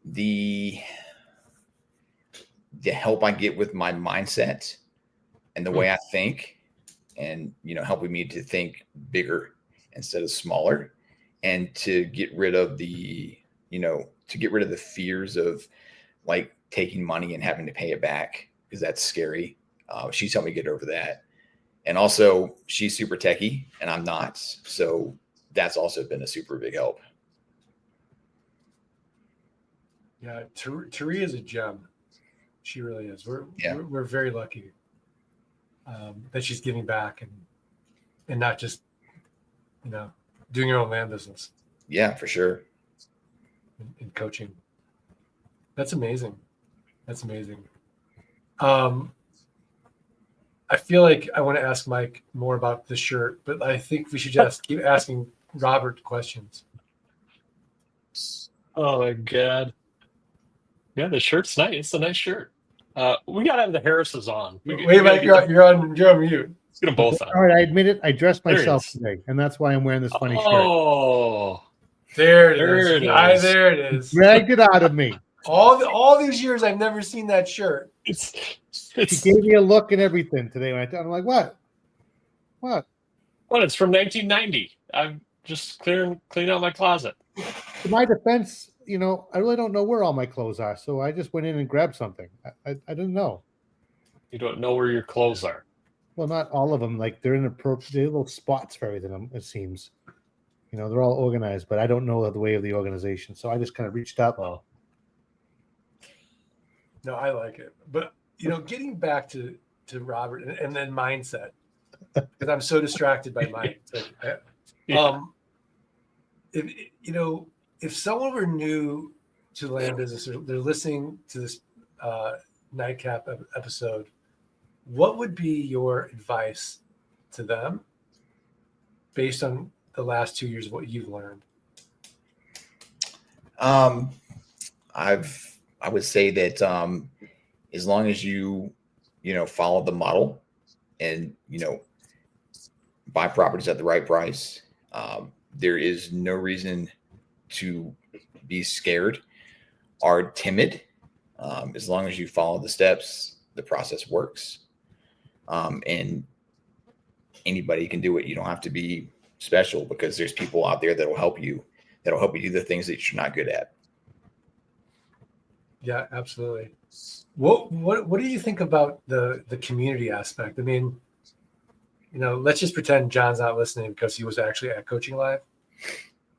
the help I get with my mindset and the way I think, and helping me to think bigger instead of smaller, and to get rid of the fears of like taking money and having to pay it back because that's scary. She's helped me get over that. And also she's super techie and I'm not. So that's also been a super big help. Yeah, Tari is a gem. She really is. We're very lucky that she's giving back and not just doing her own land business. Yeah, for sure. And coaching. That's amazing. That's amazing. I feel like I want to ask Mike more about the shirt, but I think we should just keep asking Robert questions. Oh my God. Yeah, the shirt's nice. It's a nice shirt. We gotta have the Harrises on. Wait, Mike, you're on mute. Let's get them both on. All right, I admit it. I dressed There he myself is. today, and that's why I'm wearing this funny shirt. Oh, There There it it is. is. There it is. Dragged it out of me. All these years, I've never seen that shirt. She gave me a look and everything today. When I'm like, what? What? Well, it's from 1990. I'm just cleaning out my closet. To my defense, I really don't know where all my clothes are, so I just went in and grabbed something. I didn't know. You don't know where your clothes are. Well, not all of them. Like they're in they're little spots for everything. It seems, they're all organized, but I don't know the way of the organization. So I just kind of reached up. Oh, No, I like it. But getting back to Robert and then mindset, because I'm so distracted by Mike. It's like, yeah. if someone were new to land business, or they're listening to this nightcap episode, what would be your advice to them based on the last 2 years of what you've learned? I would say that as long as you follow the model and buy properties at the right price, there is no reason to be scared or timid. As long as you follow the steps, the process works. And anybody can do it. You don't have to be special because there's people out there that'll help you do the things that you're not good at. Yeah, absolutely. What do you think about the community aspect? I mean, let's just pretend John's not listening because he was actually at Coaching Live,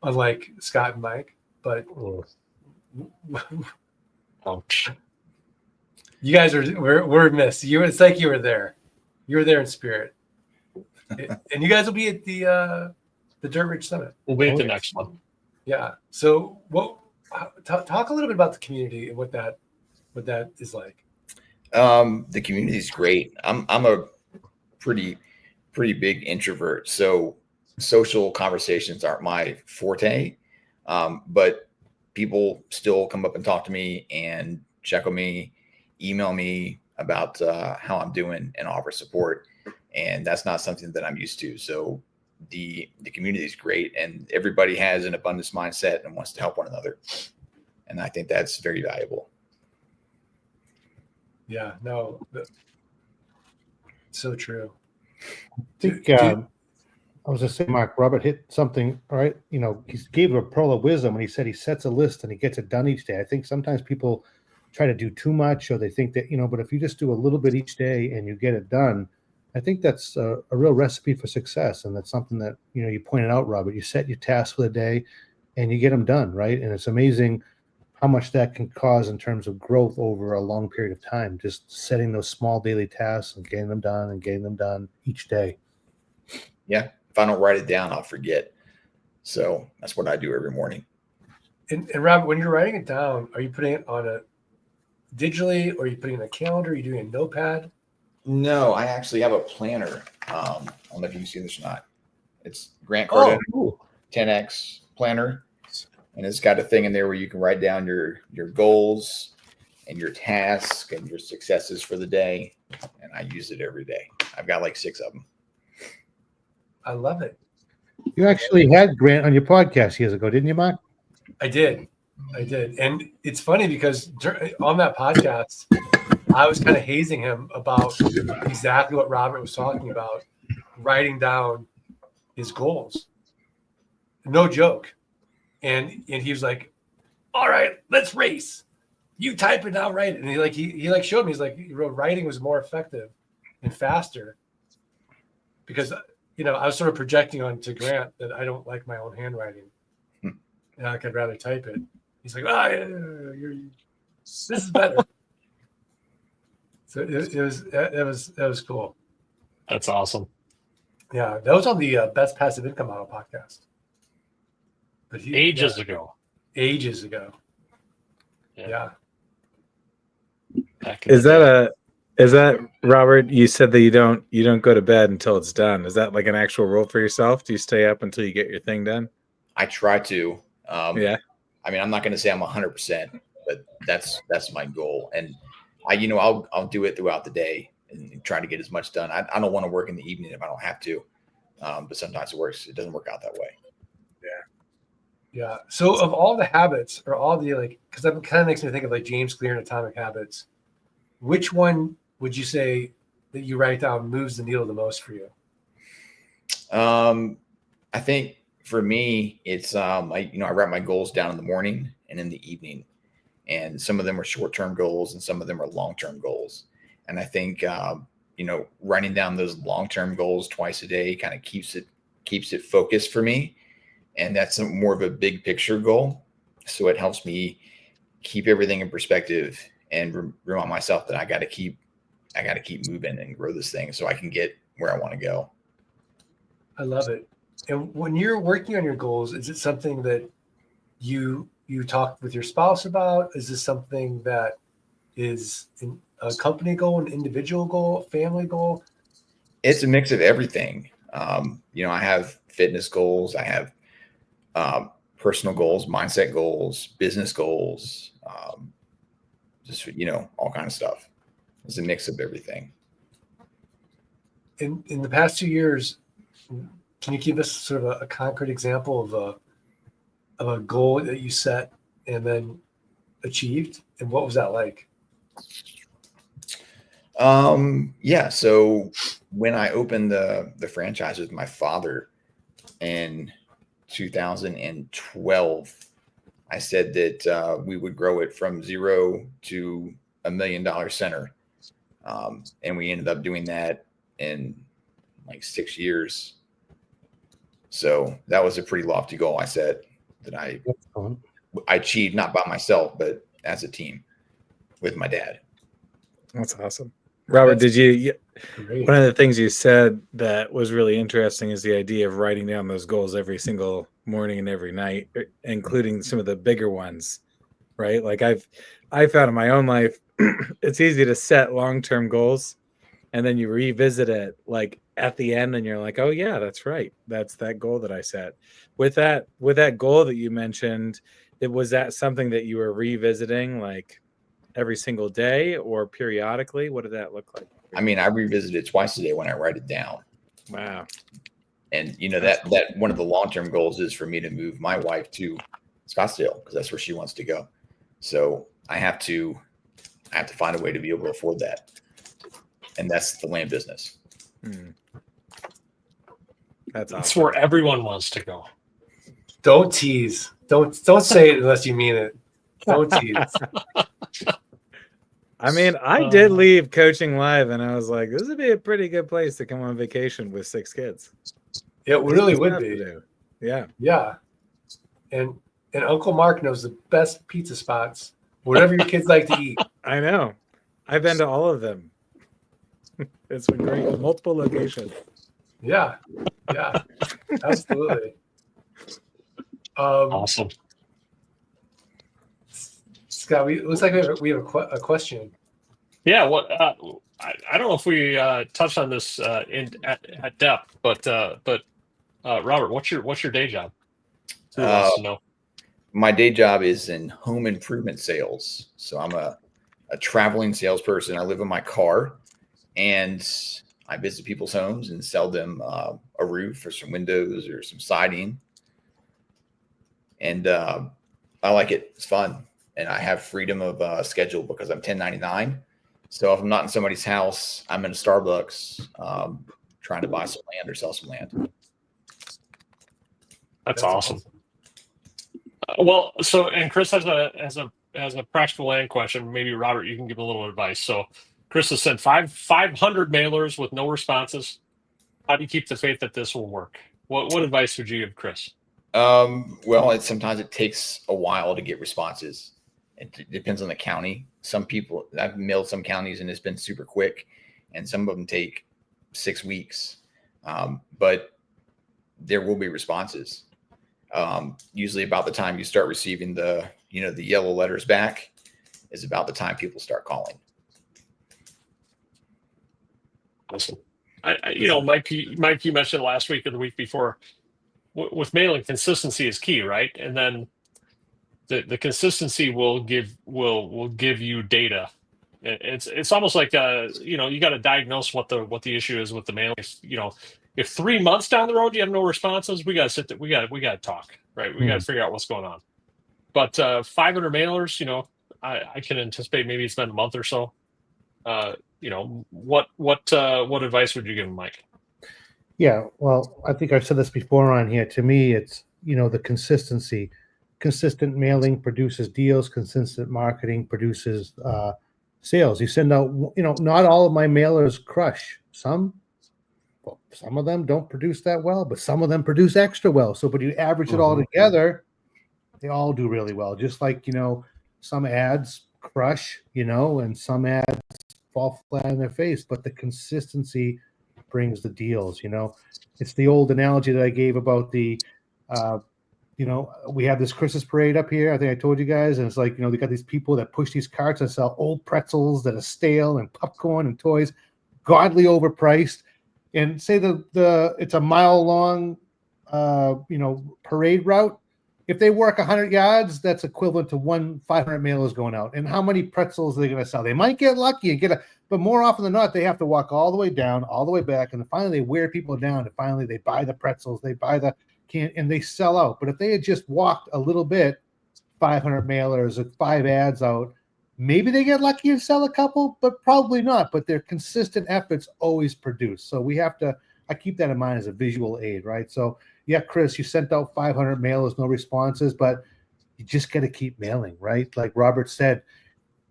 unlike Scott and Mike. But Ouch. you guys we're missed. It's like you were there. You were there in spirit, and you guys will be at the Dirt Ridge Summit. We'll be at the next one. Yeah. So talk a little bit about the community and what that is like. The community is great. I'm a pretty big introvert, so social conversations aren't my forte. But people still come up and talk to me and check on me, email me about how I'm doing and offer support. And that's not something that I'm used to. So the community is great and everybody has an abundance mindset and wants to help one another. And I think that's very valuable. Yeah, no, so true. I think I was just saying, Mark, Robert hit something, all right? He gave a pearl of wisdom when he said he sets a list and he gets it done each day. I think sometimes people try to do too much or they think that, but if you just do a little bit each day and you get it done, I think that's a real recipe for success. And that's something that, you pointed out, Robert, you set your tasks for the day and you get them done, right? And it's amazing how much that can cause in terms of growth over a long period of time, just setting those small daily tasks and getting them done each day. Yeah. If I don't write it down, I'll forget. So that's what I do every morning. And Robert, when you're writing it down, are you putting it on digitally or are you putting it in a calendar? Are you doing a notepad? No, I actually have a planner. I don't know if you can see this or not. It's Grant Cardone 10X planner. And it's got a thing in there where you can write down your goals and your tasks and your successes for the day. And I use it every day. I've got like 6 of them. I love it. You actually had Grant on your podcast years ago, didn't you, Mark? I did. And it's funny because on that podcast, I was kind of hazing him about exactly what Robert was talking about, writing down his goals. No joke. And he was like, all right, let's race. you type it, I'll write it. And he showed me, he wrote writing was more effective and faster because, I was sort of projecting onto Grant that I don't like my own handwriting. And I'd rather type it. He's like, this is better. So it was cool. That's awesome. Yeah, that was on the Best Passive Income Model podcast. But Ages ago. Ages ago. Yeah. Is that Robert? You said that you don't go to bed until it's done. Is that like an actual rule for yourself? Do you stay up until you get your thing done? I try to. Yeah. I mean, I'm not going to say I'm 100%, but that's my goal. And I'll do it throughout the day and try to get as much done. I don't want to work in the evening if I don't have to. But sometimes it doesn't work out that way. Yeah. So of all the habits or all the because that kind of makes me think of like James Clear and Atomic Habits, which one would you say that you write down moves the needle the most for you? I think for me, it's I write my goals down in the morning and in the evening, and some of them are short-term goals and some of them are long-term goals. And I think writing down those long-term goals twice a day kind of keeps it focused for me. And that's more of a big picture goal. So it helps me keep everything in perspective and remind myself that I got to keep moving and grow this thing so I can get where I want to go. I love it. And when you're working on your goals, is it something that you talk with your spouse about? Is this something that is a company goal, an individual goal, a family goal? It's a mix of everything. I have fitness goals. I have personal goals, mindset goals, business goals, just, all kind of stuff. It's a mix of everything. In the past 2 years, can you give us sort of a concrete example of a goal that you set and then achieved? And what was that like? Yeah. So when I opened the franchise with my father in 2012, I said that we would grow it from 0 to $1 million center. And we ended up doing that in like 6 years. So that was a pretty lofty goal I set that I achieved, not by myself, but as a team with my dad. That's awesome. Robert, That's great. One of the things you said that was really interesting is the idea of writing down those goals every single morning and every night, including some of the bigger ones, right? Like I found in my own life, it's easy to set long-term goals and then you revisit it like at the end and you're like, oh yeah, that's right. That's that goal that I set. With that goal that you mentioned, was that something that you were revisiting like every single day or periodically? What did that look like? I mean, I revisit it twice a day when I write it down. Wow. And that one of the long-term goals is for me to move my wife to Scottsdale because that's where she wants to go. So I have to find a way to be able to afford that. And that's the land business. That's awesome. It's where everyone wants to go. Don't tease. Don't say it unless you mean it. Don't tease. I mean, I did leave Coaching Live and I was like, this would be a pretty good place to come on vacation with 6 kids. It really would be. Yeah. Yeah. And Uncle Mark knows the best pizza spots, whatever your kids like to eat. I know. I've been to all of them. It's been great. Multiple locations. Yeah. Yeah. Absolutely. Awesome. Scott, it looks like we have a question. Yeah, what I don't know if we touched on this at depth, but Robert, what's your day job? Who wants to know? My day job is in home improvement sales. So I'm a traveling salesperson. I live in my car and I visit people's homes and sell them a roof or some windows or some siding. And I like it. It's fun. And I have freedom of schedule because I'm 1099. So if I'm not in somebody's house, I'm in a Starbucks trying to buy some land or sell some land. That's awesome. Well, so and Chris has a as a practical land question, maybe Robert, you can give a little advice. So Chris has sent 500 mailers with no responses. How do you keep the faith that this will work? What advice would you give Chris? Well, sometimes it takes a while to get responses. It depends on the county. Some people, I've mailed some counties and it's been super quick, and some of them take 6 weeks. But there will be responses. Usually about the time you start receiving the yellow letters back is about the time people start calling. Awesome. Mike, you mentioned last week or the week before, with mailing, consistency is key, right? And then the consistency will give you data. It's almost like you got to diagnose what the issue is with the mailing. If 3 months down the road you have no responses, we got to sit there. We got to talk, right? We got to figure out what's going on. But 500 mailers, I can anticipate maybe it's been a month or so. What advice would you give him, Mike? Yeah, well, I think I've said this before on here. To me, it's the consistency. Consistent mailing produces deals. Consistent marketing produces sales. You send out, not all of my mailers crush. Some of them don't produce that well, but some of them produce extra well. So, but you average it all together, they all do really well. Just like some ads crush, and some ads fall flat on their face, but the consistency brings the deals. It's the old analogy that I gave about the we have this Christmas parade up here. I think I told you guys, and it's like, they got these people that push these carts and sell old pretzels that are stale and popcorn and toys, godly overpriced, and say it's a mile long parade route. If they work 100 yards, that's equivalent to 500 mailers going out. And how many pretzels are they going to sell? They might get lucky and but more often than not, they have to walk all the way down, all the way back, and finally they wear people down. And finally they buy the pretzels, they buy the can, and they sell out. But if they had just walked a little bit, 500 mailers or 5 ads out, maybe they get lucky and sell a couple, but probably not. But their consistent efforts always produce. So I keep that in mind as a visual aid, right? So yeah, Chris, you sent out 500 mailers, no responses, but you just got to keep mailing, right? Like Robert said,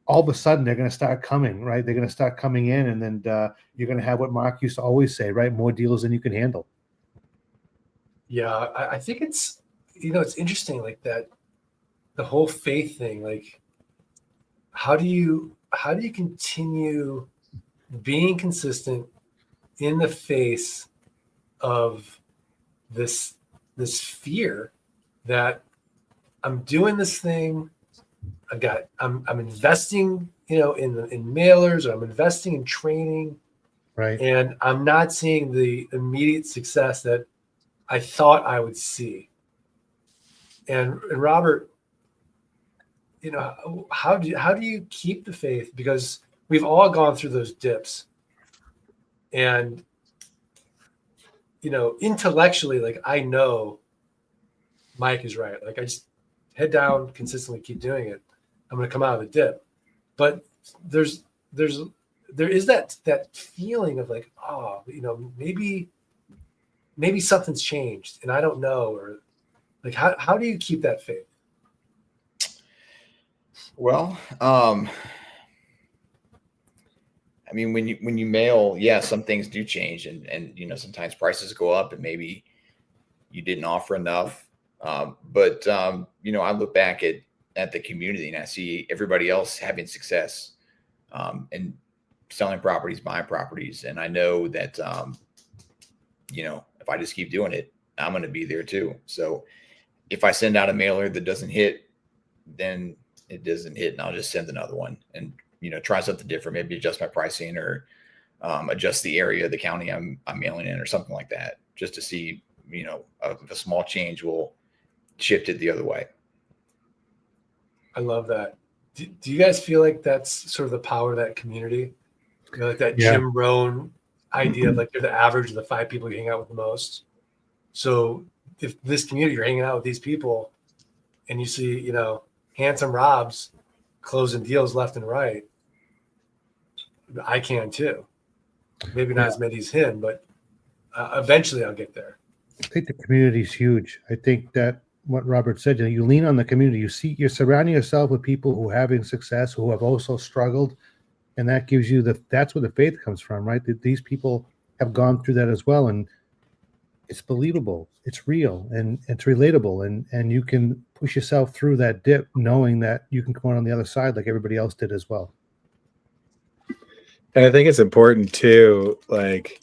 all of a sudden they're going to start coming, right? They're going to start coming in, and then you're going to have what Mark used to always say, right? More deals than you can handle. Yeah, I think it's interesting, like that, the whole faith thing. Like, how do you continue being consistent in the face of this fear that I'm doing this thing, I'm investing, in mailers, or I'm investing in training, right? And I'm not seeing the immediate success that I thought I would see. And Robert, how do you keep the faith? Because we've all gone through those dips, and intellectually, like, I know Mike is right. Like, I just head down, consistently keep doing it, I'm going to come out of the dip. But there is that feeling of like, maybe something's changed and I don't know, or like, how do you keep that faith? Well, I mean, when you mail, some things do change, and sometimes prices go up, and maybe you didn't offer enough. But I look back at the community and I see everybody else having success, and selling properties, buying properties, and I know that if I just keep doing it, I'm going to be there too. So if I send out a mailer that doesn't hit, then it doesn't hit, and I'll just send another one and try something different, maybe adjust my pricing, or adjust the area of the county I'm mailing in, or something like that, just to see a small change will shift it the other way. I love that. Do you guys feel like that's sort of the power of that community? Like that Jim Rohn idea of like you're the average of the 5 people you hang out with the most. So if this community, you're hanging out with these people and you see, handsome Rob's closing deals left and right, I can too. Maybe not as many as him, but eventually I'll get there. I think the community is huge. I think that what Robert said. You lean on the community. You're surrounding yourself with people who are having success, who have also struggled, and that gives you that's where the faith comes from, right? That these people have gone through that as well, and it's believable, it's real, and it's relatable, and you can push yourself through that dip, knowing that you can come out on the other side like everybody else did as well. And I think it's important too, like,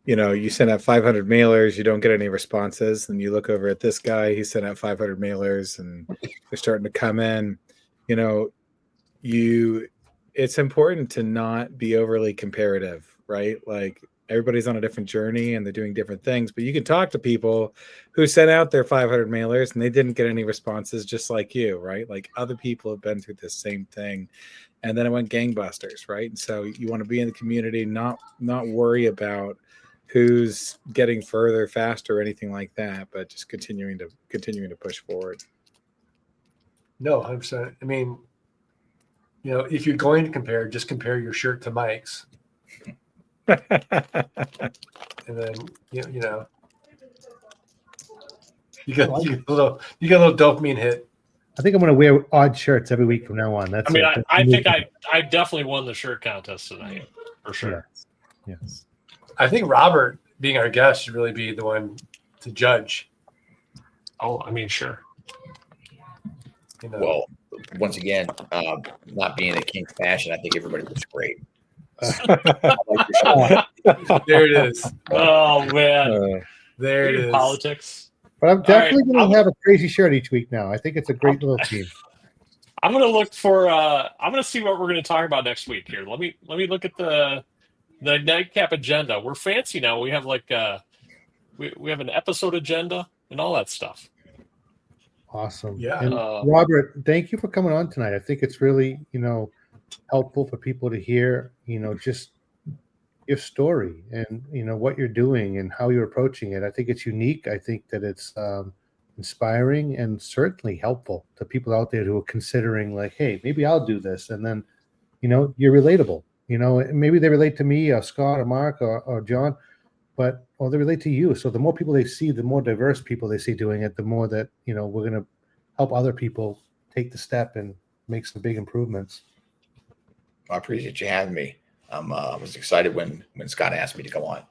you send out 500 mailers, you don't get any responses. And you look over at this guy, he sent out 500 mailers and they're starting to come in. It's important to not be overly comparative, right? Like, everybody's on a different journey and they're doing different things, but you can talk to people who sent out their 500 mailers and they didn't get any responses, just like you, right? Like, other people have been through the same thing. And then it went gangbusters, right? And so you want to be in the community, not worry about who's getting further, faster, or anything like that, but just continuing to push forward. No, 100%. I mean, if you're going to compare, just compare your shirt to Mike's, and then you get a little dopamine hit. I think I'm going to wear odd shirts every week from now on. That's. I mean, I think I definitely won the shirt contest tonight for sure. Yes. I think Robert, being our guest, should really be the one to judge. Oh, I mean, sure. Well, once again, not being a kink fashion, I think everybody looks great. There it is. Oh man, There it is. Politics. But I'm definitely going to have a crazy shirt each week now. I think it's a great little team. I'm going to look for. I'm going to see what we're going to talk about next week here. Let me look at the nightcap agenda. We're fancy now. We have we have an episode agenda and all that stuff. Awesome. Yeah. And Robert, thank you for coming on tonight. I think it's really, helpful for people to hear, just your story and, what you're doing and how you're approaching it. I think it's unique. I think that it's inspiring and certainly helpful to people out there who are considering like, hey, maybe I'll do this. And then, you're relatable. Maybe they relate to me or Scott or Mark or John, or they relate to you. So the more people they see, the more diverse people they see doing it, the more that, we're going to help other people take the step and make some big improvements. I appreciate you having me. I was excited when Scott asked me to come on.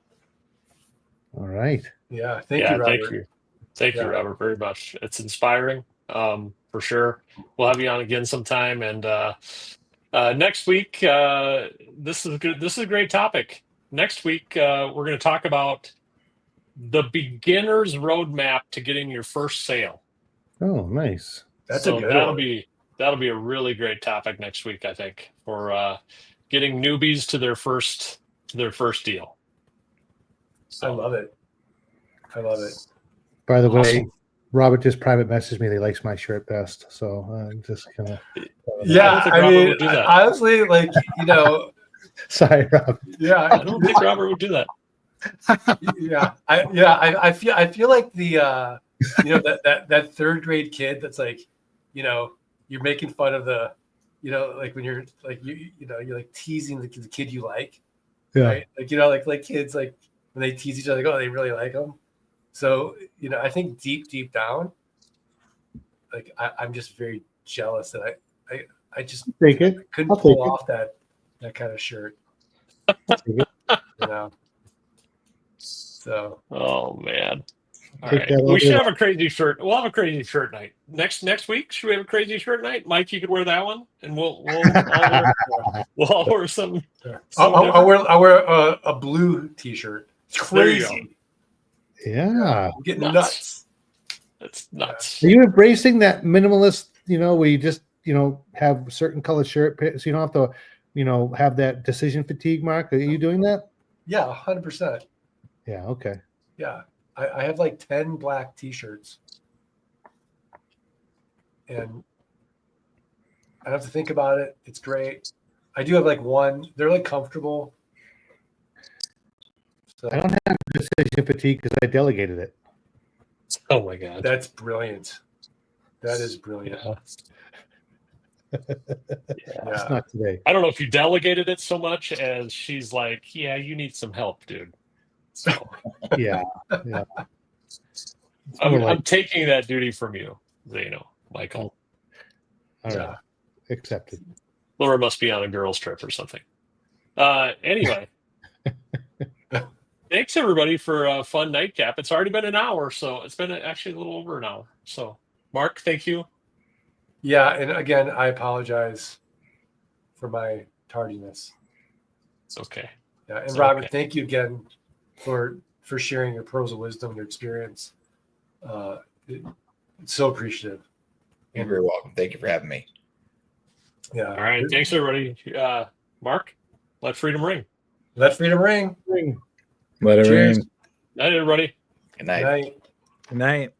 All right. Yeah. Thank you, Robert. Thank you, Robert, very much. It's inspiring, for sure. We'll have you on again sometime. And next week, this is good. This is a great topic. Next week, we're going to talk about the beginner's roadmap to getting your first sale. Oh, nice. That'll be a really great topic next week, I think, for getting newbies to their first deal. I love it. By the way, Robert just private messaged me that he likes my shirt best. So I'm just gonna. Yeah, I mean, honestly, Sorry, Rob. Yeah, I don't think Robert would do that. I feel like the that third grade kid that's like, you're making fun of the, when you're like you're like teasing the kid you like, right? Like kids like when they tease each other, like, oh, they really like them. So I think deep down, like I'm just very jealous that I just couldn't pull off that kind of shirt. So. Oh man. All right. We should have a crazy shirt. We'll have a crazy shirt night next week. Should we have a crazy shirt night? Mike, you could wear that one, and we'll all wear some. I'll wear a blue T-shirt. It's crazy. Yeah, I'm getting nuts. That's nuts. Are you embracing that minimalist? Where you just have certain color shirt, so you don't have to, have that decision fatigue, Mark. Are you doing that? Yeah, 100%. Yeah. Okay. Yeah. I have like 10 black T-shirts, and I have to think about it. It's great. I do have like one. They're like comfortable. So I don't have decision fatigue because I delegated it. Oh my god, that's brilliant. That is brilliant. It's not today. I don't know if you delegated it so much as she's like, yeah, you need some help, dude. So yeah. I'm taking that duty from you, Zeno, Michael. All right. Accepted. Laura must be on a girls' trip or something. Anyway, thanks everybody for a fun nightcap. It's already been an hour, so it's been actually a little over an hour. So, Mark, thank you. Yeah, and again, I apologize for my tardiness. It's okay. Yeah, and It's Robert, okay. thank you again for sharing your pearls of wisdom, your experience. It's so appreciative. You're very welcome. Thank you for having me. Yeah. All right, thanks everybody. Mark, let freedom ring. Let freedom ring. Let it Cheers. ring. Night, everybody. Good night. Night. Good night.